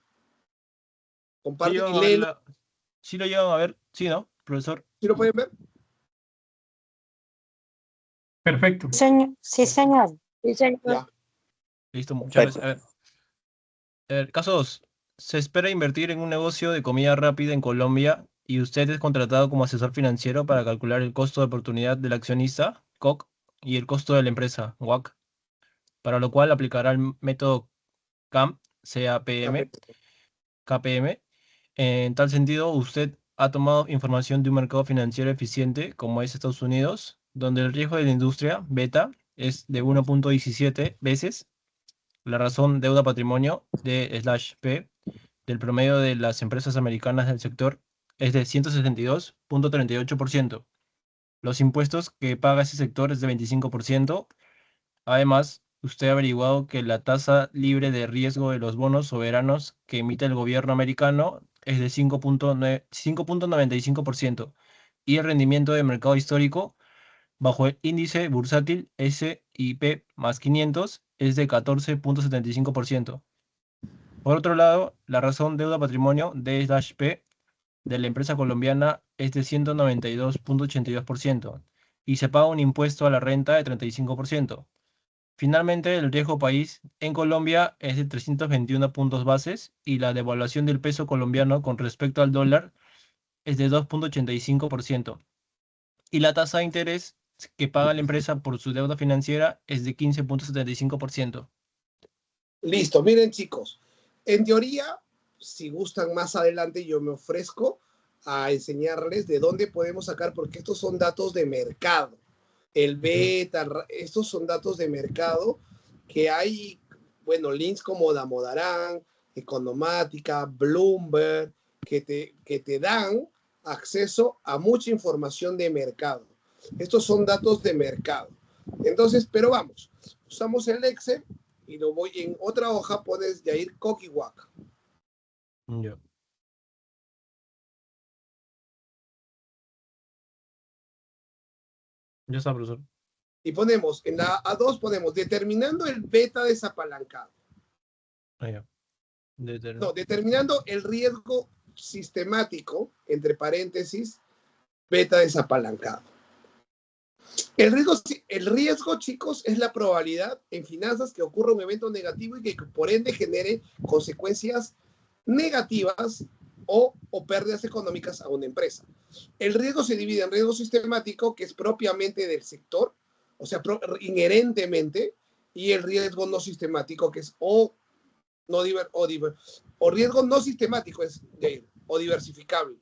S1: Comparte y léelo.
S3: Sí lo llevan a ver, sí, ¿no, profesor?
S1: ¿Sí lo pueden ver?
S2: Perfecto.
S7: Sí, señor.
S4: Sí, señor.
S1: Ya.
S3: Listo, muchas gracias. A ver, caso 2. Se espera invertir en un negocio de comida rápida en Colombia y usted es contratado como asesor financiero para calcular el costo de oportunidad del accionista, COC, y el costo de la empresa, WAC, para lo cual aplicará el método CAM, CAPM, KPM. En tal sentido, usted ha tomado información de un mercado financiero eficiente como es Estados Unidos, donde el riesgo de la industria, beta, es de 1.17 veces la razón deuda patrimonio D/P del promedio de las empresas americanas del sector es de 162.38%. Los impuestos que paga ese sector es de 25%. Además, usted ha averiguado que la tasa libre de riesgo de los bonos soberanos que emite el gobierno americano es de 5.95% y el rendimiento de mercado histórico bajo el índice bursátil S&P más 500 es de 14.75%. Por otro lado, la razón deuda patrimonio D/P de la empresa colombiana es de 192.82% y se paga un impuesto a la renta de 35%. Finalmente, el riesgo país en Colombia es de 321 puntos bases y la devaluación del peso colombiano con respecto al dólar es de 2.85%. Y la tasa de interés que paga la empresa por su deuda financiera es de 15.75%.
S1: Listo, miren chicos, en teoría, si gustan más adelante, yo me ofrezco a enseñarles de dónde podemos sacar, porque estos son datos de mercado. El beta, estos son datos de mercado que hay, bueno, links como Damodaran, Economática, Bloomberg, que te dan acceso a mucha información de mercado. Estos son datos de mercado. Entonces, pero vamos, usamos el Excel y lo voy en otra hoja, pones Yair Coquihuac.
S3: Ya. Ya está, profesor.
S1: Y ponemos, en la A2 ponemos determinando el beta desapalancado.
S3: Ya.
S1: No, determinando el riesgo sistemático, entre paréntesis, beta desapalancado. El riesgo, chicos, es la probabilidad en finanzas que ocurra un evento negativo y que por ende genere consecuencias negativas o pérdidas económicas a una empresa. El riesgo se divide en riesgo sistemático, que es propiamente del sector, o sea, inherentemente, y el riesgo no sistemático, que es riesgo no sistemático, o diversificable.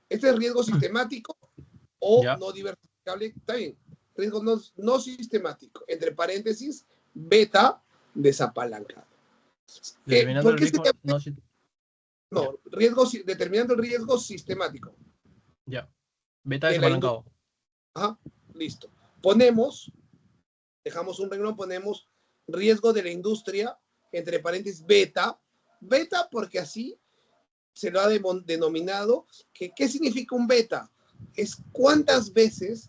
S1: Este es riesgo sistemático o
S3: Ya.
S1: no diversificable, está bien. Riesgo no sistemático, entre paréntesis, beta desapalancado.
S3: Determinando
S1: ¿Por
S3: el
S1: qué
S3: riesgo,
S1: no, determinando el riesgo sistemático.
S3: Ya. Beta
S1: De la
S3: desapalancado.
S1: Ajá, listo. Dejamos un renglón, ponemos riesgo de la industria, entre paréntesis, beta. Beta porque así se lo ha denominado. ¿Qué significa un beta? Es cuántas veces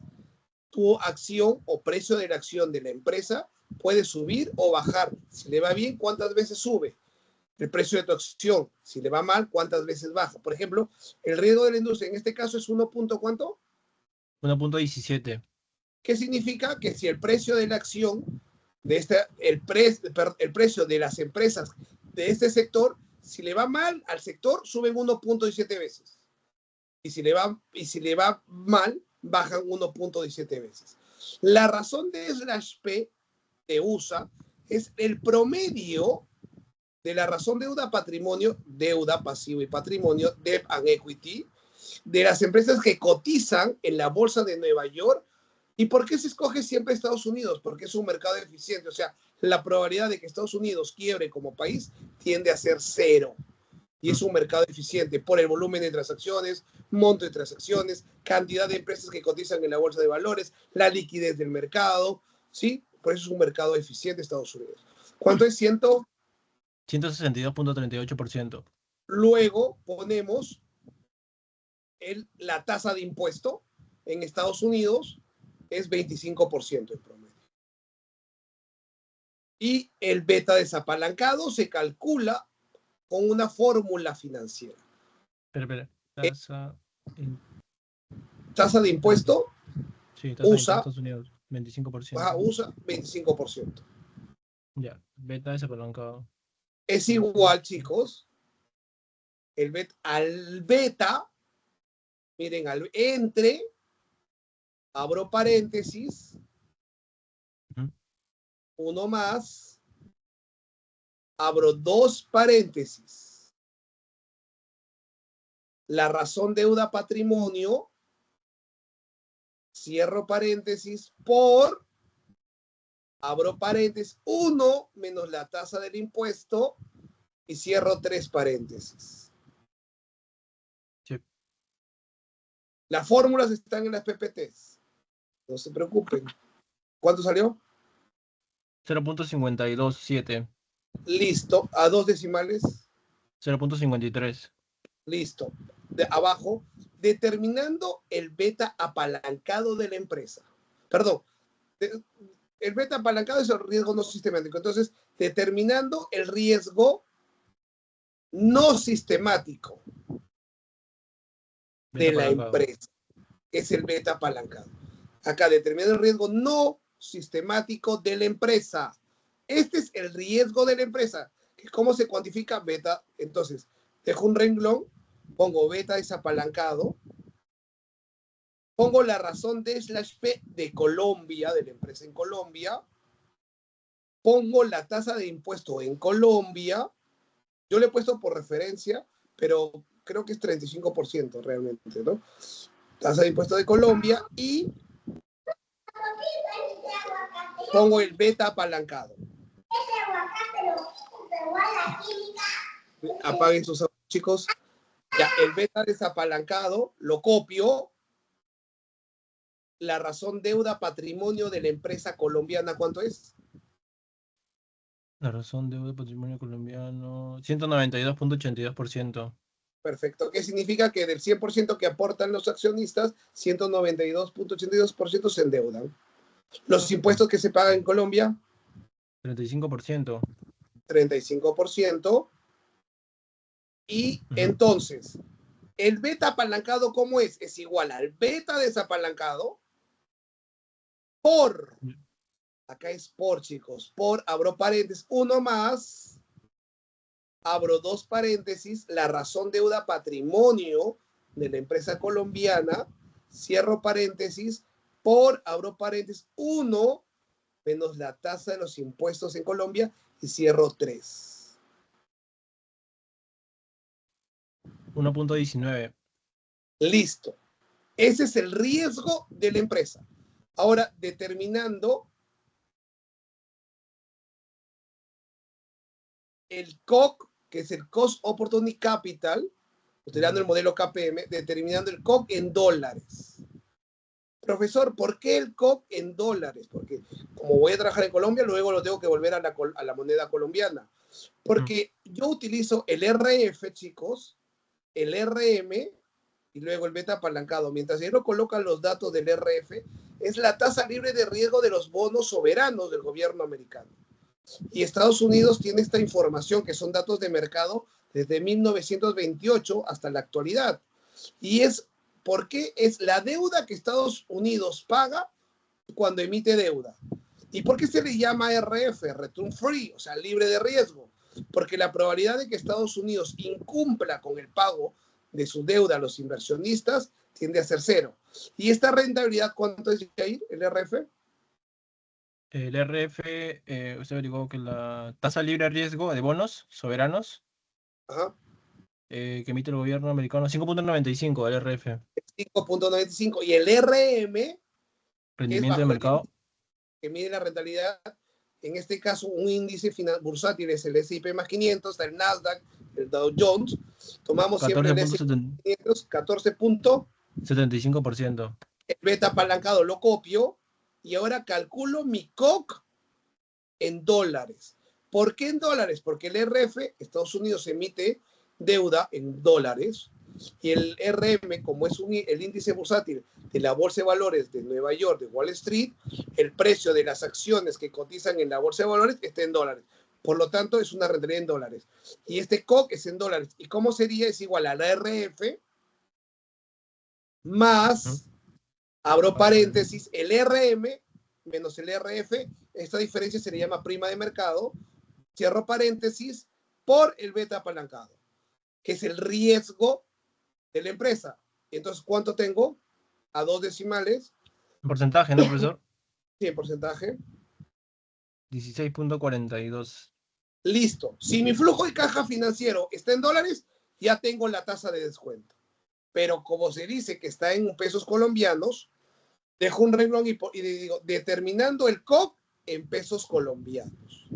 S1: tu acción o precio de la acción de la empresa puede subir o bajar. Si le va bien, ¿cuántas veces sube el precio de tu acción? Si le va mal, ¿cuántas veces baja? Por ejemplo, el riesgo de la industria en este caso es 1. ¿Cuánto?
S3: 1.17.
S1: ¿Qué significa? Que si el precio de la acción el precio de las empresas de este sector, si le va mal al sector, suben 1.17 veces. Y si le va mal, bajan 1.17 veces. La razón de /P de USA es el promedio de la razón deuda patrimonio, deuda pasivo y patrimonio, debt and equity, de las empresas que cotizan en la bolsa de Nueva York. ¿Y por qué se escoge siempre Estados Unidos? Porque es un mercado eficiente. O sea, la probabilidad de que Estados Unidos quiebre como país tiende a ser 0. Y es un mercado eficiente por el volumen de transacciones, monto de transacciones, cantidad de empresas que cotizan en la bolsa de valores, la liquidez del mercado, ¿sí? Por eso es un mercado eficiente Estados Unidos. ¿Cuánto es?
S3: 162.38%.
S1: Luego ponemos la tasa de impuesto en Estados Unidos es 25% en promedio. Y el beta desapalancado se calcula con una fórmula financiera.
S3: Espera. Tasa,
S1: Tasa de impuesto
S3: sí, tasa de
S1: usa,
S3: Estados Unidos, 25%.
S1: usa 25%.
S3: Ya, beta desapalancado.
S1: Es igual, chicos, al beta, miren, entre, abro paréntesis,
S3: Ujú.
S1: uno más, abro dos paréntesis. La razón deuda patrimonio, cierro paréntesis, por, abro paréntesis, 1 menos la tasa del impuesto y cierro tres paréntesis.
S3: Sí.
S1: Las fórmulas están en las PPTs. No se preocupen. ¿Cuánto salió?
S3: 0.527.
S1: Listo. A dos decimales.
S3: 0.53.
S1: Listo. De abajo, determinando el beta apalancado de la empresa. Perdón. El beta apalancado es el riesgo no sistemático. Entonces, determinando el riesgo no sistemático
S3: Beta
S1: de la
S3: apalancado.
S1: empresa. Es el beta apalancado. Acá, determinando el riesgo no sistemático de la empresa. Este es el riesgo de la empresa. ¿Cómo se cuantifica beta? Entonces, dejo un renglón, pongo beta desapalancado, pongo la razón de /P de Colombia, de la empresa en Colombia, pongo la tasa de impuesto en Colombia, yo le he puesto por referencia, pero creo que es 35% realmente, ¿no? Tasa de impuesto de Colombia y pongo el beta apalancado. Apaguen sus ojos, chicos. Ya, el beta desapalancado lo copio. La razón deuda patrimonio de la empresa colombiana, ¿cuánto es?
S3: La razón deuda patrimonio colombiano, 192.82%.
S1: Perfecto. ¿Qué significa? Que del 100% que aportan los accionistas, 192.82% se endeudan. Los impuestos que se pagan en Colombia,
S3: 35%.
S1: 35%. Y entonces, el beta apalancado, ¿cómo es? Es igual al beta desapalancado por, acá es por, chicos, por, abro paréntesis, uno más, abro dos paréntesis, la razón deuda patrimonio de la empresa colombiana, cierro paréntesis, por, abro paréntesis, 1 menos la tasa de los impuestos en Colombia y cierro 3.
S3: 1.19.
S1: Listo. Ese es el riesgo de la empresa. Ahora, determinando el COC, que es el Cost Opportunity Capital, utilizando el modelo KPM, determinando el COC en dólares. Profesor, ¿por qué el COC en dólares? Porque como voy a trabajar en Colombia, luego lo tengo que volver a la moneda colombiana. Porque yo utilizo el RF, chicos, el RM y luego el beta apalancado. Mientras ellos colocan los datos del RF, es la tasa libre de riesgo de los bonos soberanos del gobierno americano. Y Estados Unidos tiene esta información, que son datos de mercado desde 1928 hasta la actualidad. Y es porque es la deuda que Estados Unidos paga cuando emite deuda. ¿Y por qué se le llama RF, Return Free, o sea, libre de riesgo? Porque la probabilidad de que Estados Unidos incumpla con el pago de su deuda a los inversionistas tiende a ser 0. ¿Y esta rentabilidad cuánto es, Jair, el RF?
S3: El RF, usted averiguó que la tasa libre de riesgo de bonos soberanos
S1: Ajá.
S3: Que emite el gobierno americano, 5.95 del RF.
S1: 5.95. Y el RM, que es
S3: Rendimiento de
S1: bajo el
S3: mercado.
S1: índice que mide la rentabilidad, en este caso un índice bursátil es el S&P más 500, está el Nasdaq, el Dow Jones. Tomamos siempre el S&P 500,
S3: 14.75%.
S1: El beta apalancado lo copio y ahora calculo mi COC en dólares. ¿Por qué en dólares? Porque el RF, Estados Unidos emite deuda en dólares Y el RM, como es el índice bursátil de la Bolsa de Valores de Nueva York, de Wall Street, el precio de las acciones que cotizan en la Bolsa de Valores está en dólares. Por lo tanto, es una rentabilidad en dólares. Y este COC es en dólares. ¿Y cómo sería? Es igual a la RF más, abro paréntesis, el RM menos el RF. Esta diferencia se le llama prima de mercado. Cierro paréntesis, por el beta apalancado, que es el riesgo de la empresa. Entonces, ¿cuánto tengo? A 2 decimales.
S3: Porcentaje, ¿no, profesor?
S1: Sí, en porcentaje.
S3: 16.42.
S1: Listo. Si mi flujo de caja financiero está en dólares, ya tengo la tasa de descuento. Pero como se dice que está en pesos colombianos, dejo un renglón y digo, determinando el COP en pesos colombianos.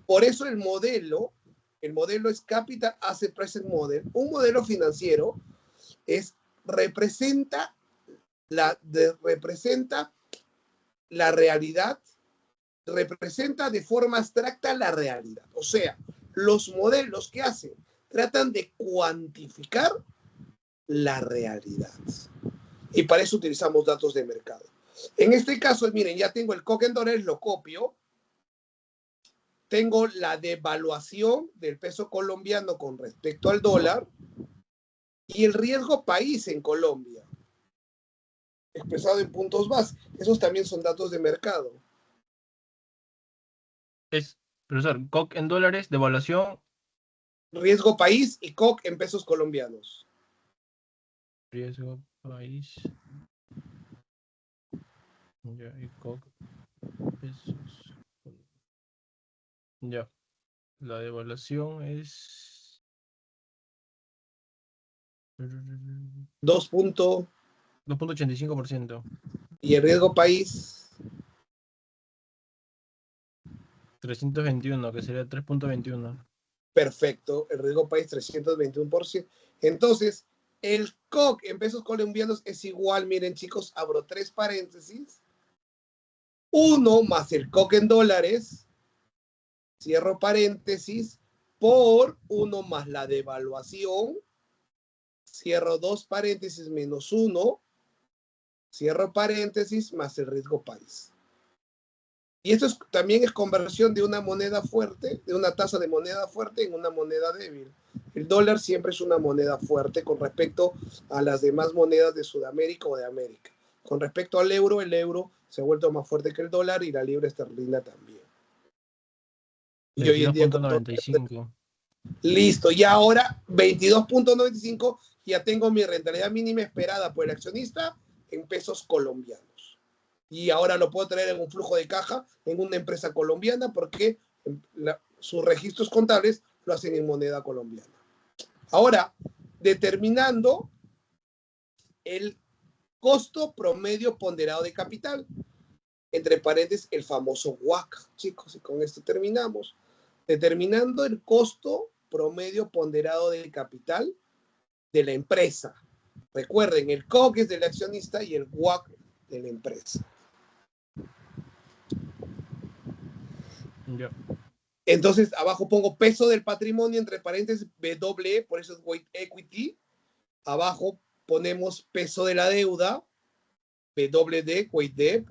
S1: Por eso el modelo es Capital Asset Pricing Model. Un modelo financiero representa la realidad, representa de forma abstracta la realidad. O sea, los modelos que hacen tratan de cuantificar la realidad. Y para eso utilizamos datos de mercado. En este caso, miren, ya tengo el COC en dólares, lo copio. Tengo la devaluación del peso colombiano con respecto al dólar y el riesgo país en Colombia, expresado en puntos base. Esos también son datos de mercado.
S3: Profesor, COC en dólares, devaluación.
S1: Riesgo país y COC en pesos colombianos.
S3: Riesgo país. Ya, y COC pesos. Ya. La devaluación es 2.85%.
S1: Y el riesgo país
S3: 321, que sería 3.21.
S1: perfecto. El riesgo país 321%. Entonces, el COC en pesos colombianos es igual, miren chicos, abro 3 paréntesis. 1 más el COC en dólares, cierro paréntesis, por 1 más la devaluación, cierro 2 paréntesis menos 1, cierro paréntesis, más el riesgo país. Y esto también es conversión de una moneda fuerte, de una tasa de moneda fuerte en una moneda débil. El dólar siempre es una moneda fuerte con respecto a las demás monedas de Sudamérica o de América. Con respecto al euro, el euro se ha vuelto más fuerte que el dólar y la libra esterlina también. Y hoy en día...
S3: 22.95.
S1: Listo, y ahora 22.95, ya tengo mi rentabilidad mínima esperada por el accionista en pesos colombianos. Y ahora lo puedo traer en un flujo de caja en una empresa colombiana porque sus registros contables lo hacen en moneda colombiana. Ahora, determinando el costo promedio ponderado de capital, entre paréntesis, el famoso WACC, chicos, y con esto terminamos. Determinando el costo promedio ponderado de capital de la empresa. Recuerden, el COC es del accionista y el WACC de la empresa.
S3: Ya.
S1: Entonces, abajo pongo peso del patrimonio, entre paréntesis, BWE, por eso es Weight Equity. Abajo ponemos peso de la deuda, WD, Weight Debt.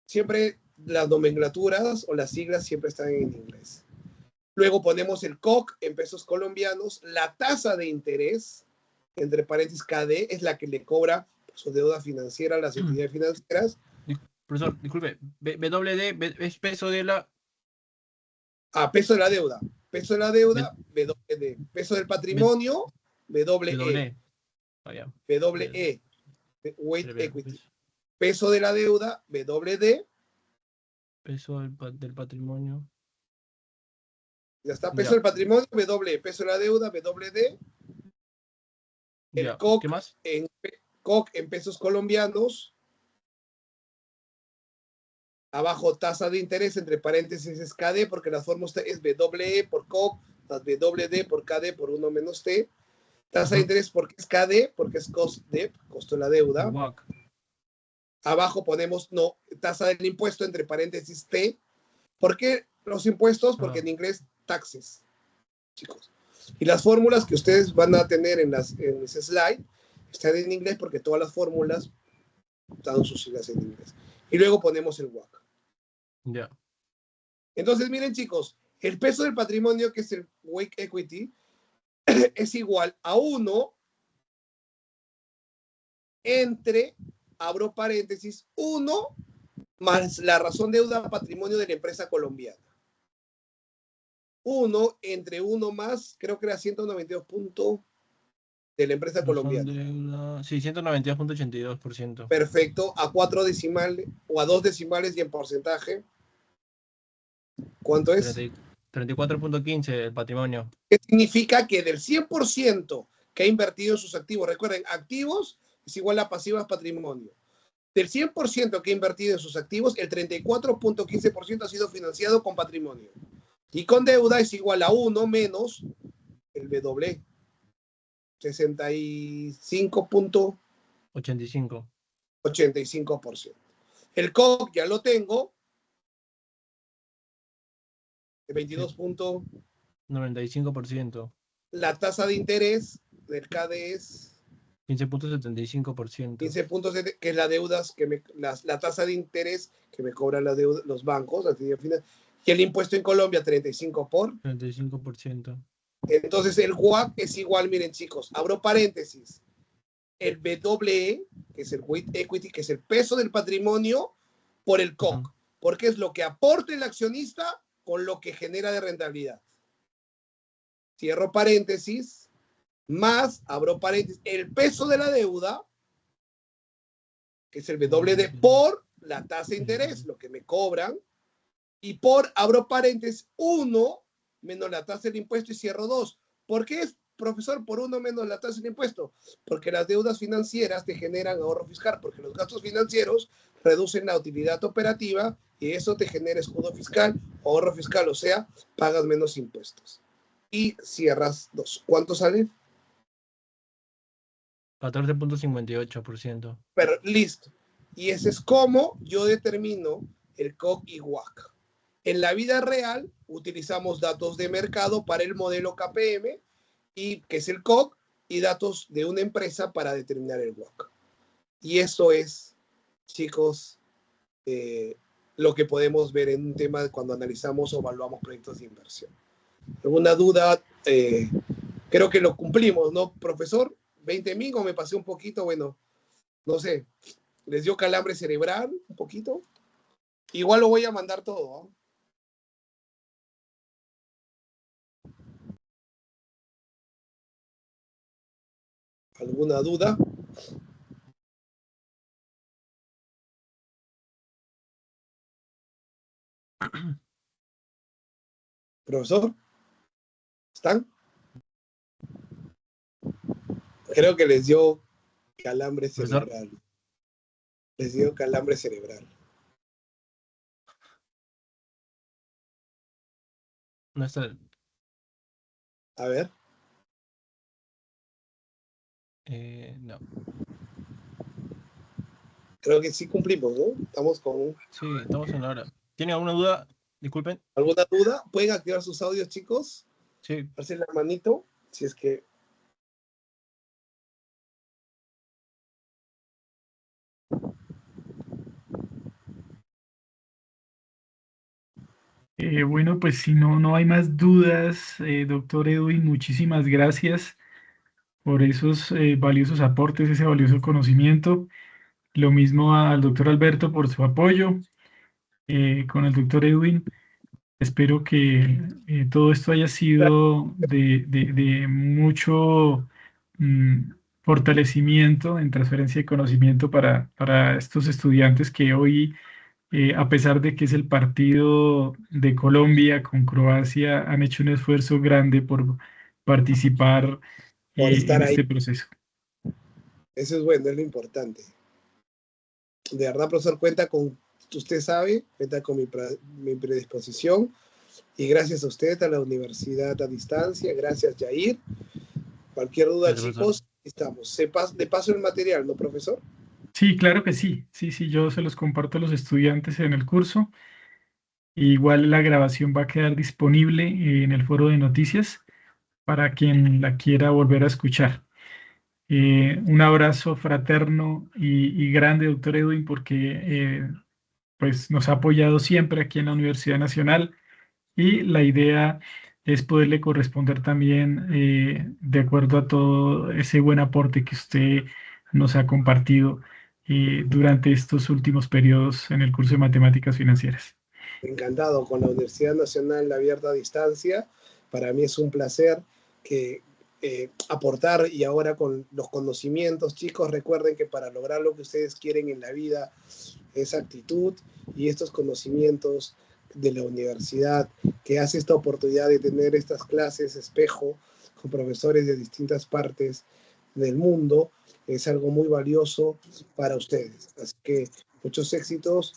S1: Siempre las nomenclaturas o las siglas siempre están en inglés. Luego ponemos el COC en pesos colombianos. La tasa de interés, entre paréntesis KD, es la que le cobra su deuda financiera a las entidades financieras.
S3: Profesor, disculpe, BWD es peso de la...
S1: Peso de la deuda. Peso de la deuda, WD. Peso del patrimonio, WE. WE. Weight Equity. Peso de la deuda, WD.
S3: Peso del patrimonio.
S1: Ya está. Peso del patrimonio, WE. Peso de la deuda, WD. El COC,
S3: ¿qué más?
S1: COC en pesos colombianos. Abajo, tasa de interés, entre paréntesis es KD, porque la fórmula es WE por COC, más WD por KD por 1 menos T. Tasa de interés porque es KD, porque es cost debt, costo de la deuda. Abajo ponemos, tasa del impuesto, entre paréntesis T. ¿Por qué los impuestos? Porque en inglés, taxes, chicos. Y las fórmulas que ustedes van a tener en ese slide están en inglés porque todas las fórmulas están sus siglas en inglés. Y luego ponemos el WACC.
S3: Ya.
S1: Entonces, miren, chicos, el peso del patrimonio, que es el Wake Equity, es igual a 1 entre, abro paréntesis, 1 más la razón deuda patrimonio de la empresa colombiana. 1 entre 1 más, creo que era 192 puntos de la empresa colombiana.
S3: Sí, 192.82%.
S1: Perfecto, a 4 decimales o a 2 decimales y en porcentaje. ¿Cuánto es?
S3: 34.15 el patrimonio.
S1: ¿Qué significa? Que del 100% que ha invertido en sus activos, recuerden, activos es igual a pasivas patrimonio. Del 100% que ha invertido en sus activos, el 34.15% ha sido financiado con patrimonio. Y con deuda es igual a 1 menos el W. 65.85%. El COC ya lo tengo. El
S3: 22.95%.
S1: La tasa de interés del CADE es
S3: 15.75%.
S1: 15.7, que es la deudas la tasa de interés que me cobran los bancos, y el impuesto en Colombia
S3: 35%.
S1: Entonces el WACC es igual, miren chicos, abro paréntesis, el BWE, que es el Weight Equity, que es el peso del patrimonio, por el COC, porque es lo que aporta el accionista con lo que genera de rentabilidad. Cierro paréntesis, más, abro paréntesis, el peso de la deuda, que es el WD, por la tasa de interés, lo que me cobran, y por, abro paréntesis, 1 menos la tasa del impuesto y cierro 2. ¿Por qué es, profesor, por 1 menos la tasa del impuesto? Porque las deudas financieras te generan ahorro fiscal, porque los gastos financieros reducen la utilidad operativa y eso te genera escudo fiscal, ahorro fiscal, o sea, pagas menos impuestos. Y cierras 2. ¿Cuánto sale?
S3: 14.58%.
S1: Pero listo. Y ese es como yo determino el COC y WACC. En la vida real utilizamos datos de mercado para el modelo KPM, y que es el COC, y datos de una empresa para determinar el WACC. Y eso es, chicos, lo que podemos ver en un tema cuando analizamos o evaluamos proyectos de inversión. ¿Alguna duda? Creo que lo cumplimos, ¿no, profesor? 20.000 o me pasé un poquito, bueno, no sé, les dio calambre cerebral un poquito. Igual lo voy a mandar todo, ¿no? ¿Alguna duda? Profesor, ¿están? Creo que les dio calambre cerebral. Les dio calambre cerebral.
S3: No está.
S1: A ver.
S3: No.
S1: Creo que sí cumplimos, ¿no? Estamos con...
S3: Sí, estamos en la hora. ¿Tienen alguna duda? Disculpen.
S1: ¿Alguna duda? ¿Pueden activar sus audios, chicos?
S3: Sí.
S1: Hacer la manito, si es que...
S2: Bueno, pues si no hay más dudas, doctor Edwin, muchísimas gracias por esos valiosos aportes, ese valioso conocimiento. Lo mismo al doctor Alberto por su apoyo. Con el doctor Edwin, espero que todo esto haya sido de mucho fortalecimiento en transferencia de conocimiento para estos estudiantes que hoy, a pesar de que es el partido de Colombia con Croacia, han hecho un esfuerzo grande por participar
S1: Por estar
S2: en
S1: ahí.
S2: este proceso.
S1: Eso es bueno, es lo importante. De verdad, profesor, cuenta con, usted sabe, cuenta con mi predisposición. Y gracias a usted, a la universidad a distancia. Gracias, Yair. Cualquier duda,
S3: Gracias,
S1: chicos, estamos. De paso el material, ¿no, profesor?
S2: Sí, claro que sí. Sí, yo se los comparto a los estudiantes en el curso. Igual la grabación va a quedar disponible en el foro de noticias para quien la quiera volver a escuchar. Un abrazo fraterno y grande, doctor Edwin, porque pues nos ha apoyado siempre aquí en la Universidad Nacional y la idea es poderle corresponder también de acuerdo a todo ese buen aporte que usted nos ha compartido durante estos últimos periodos en el curso de Matemáticas Financieras.
S1: Encantado con la Universidad Nacional Abierta a Distancia. Para mí es un placer que aportar, y ahora con los conocimientos, chicos, recuerden que para lograr lo que ustedes quieren en la vida, esa actitud y estos conocimientos de la universidad, que hace esta oportunidad de tener estas clases espejo con profesores de distintas partes del mundo, es algo muy valioso para ustedes. Así que muchos éxitos,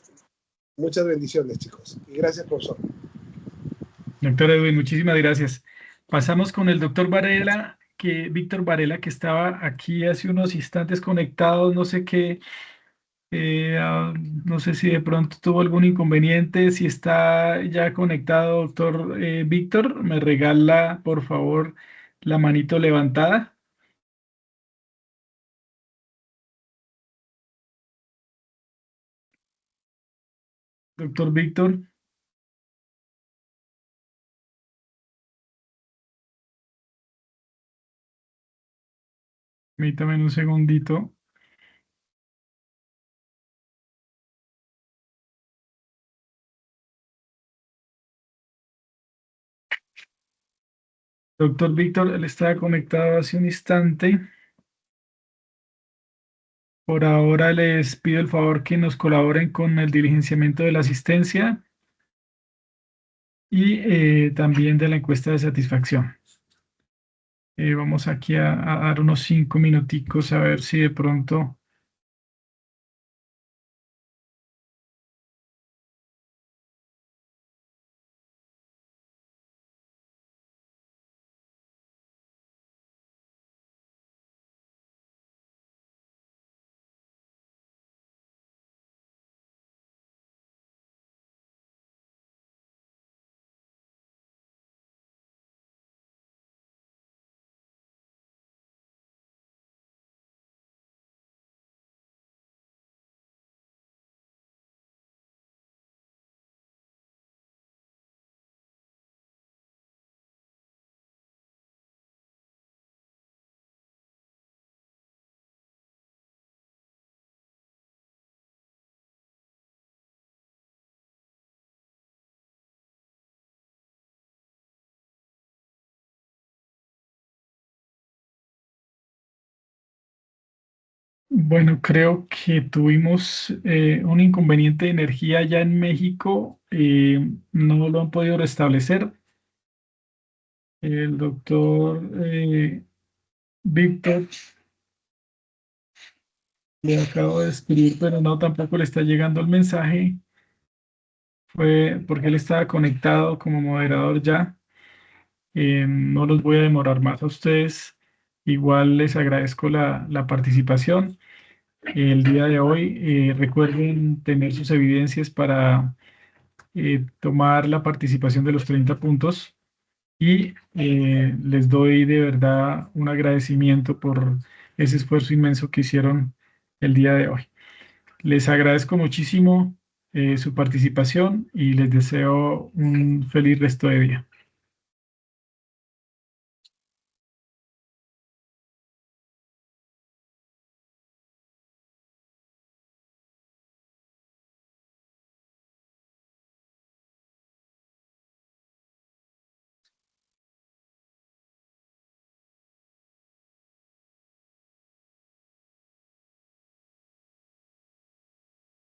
S1: muchas bendiciones, chicos. Y gracias, profesor.
S2: Doctor Edwin, muchísimas gracias. Pasamos con el doctor Varela, Víctor Varela, que estaba aquí hace unos instantes conectado, no sé qué, no sé si de pronto tuvo algún inconveniente, si está ya conectado, doctor Víctor, me regala, por favor, la manito levantada. Doctor Víctor. Permítame un segundito. Doctor Víctor, él estaba conectado hace un instante. Por ahora les pido el favor que nos colaboren con el diligenciamiento de la asistencia y también de la encuesta de satisfacción. Vamos aquí a dar unos 5 minuticos a ver si de pronto... Bueno, creo que tuvimos un inconveniente de energía ya en México. No lo han podido restablecer. El doctor Víctor le acabo de escribir, pero no, tampoco le está llegando el mensaje. Fue porque él estaba conectado como moderador ya. No los voy a demorar más a ustedes. Igual les agradezco la participación. El día de hoy, recuerden tener sus evidencias para tomar la participación de los 30 puntos y les doy de verdad un agradecimiento por ese esfuerzo inmenso que hicieron el día de hoy. Les agradezco muchísimo su participación y les deseo un feliz resto de día.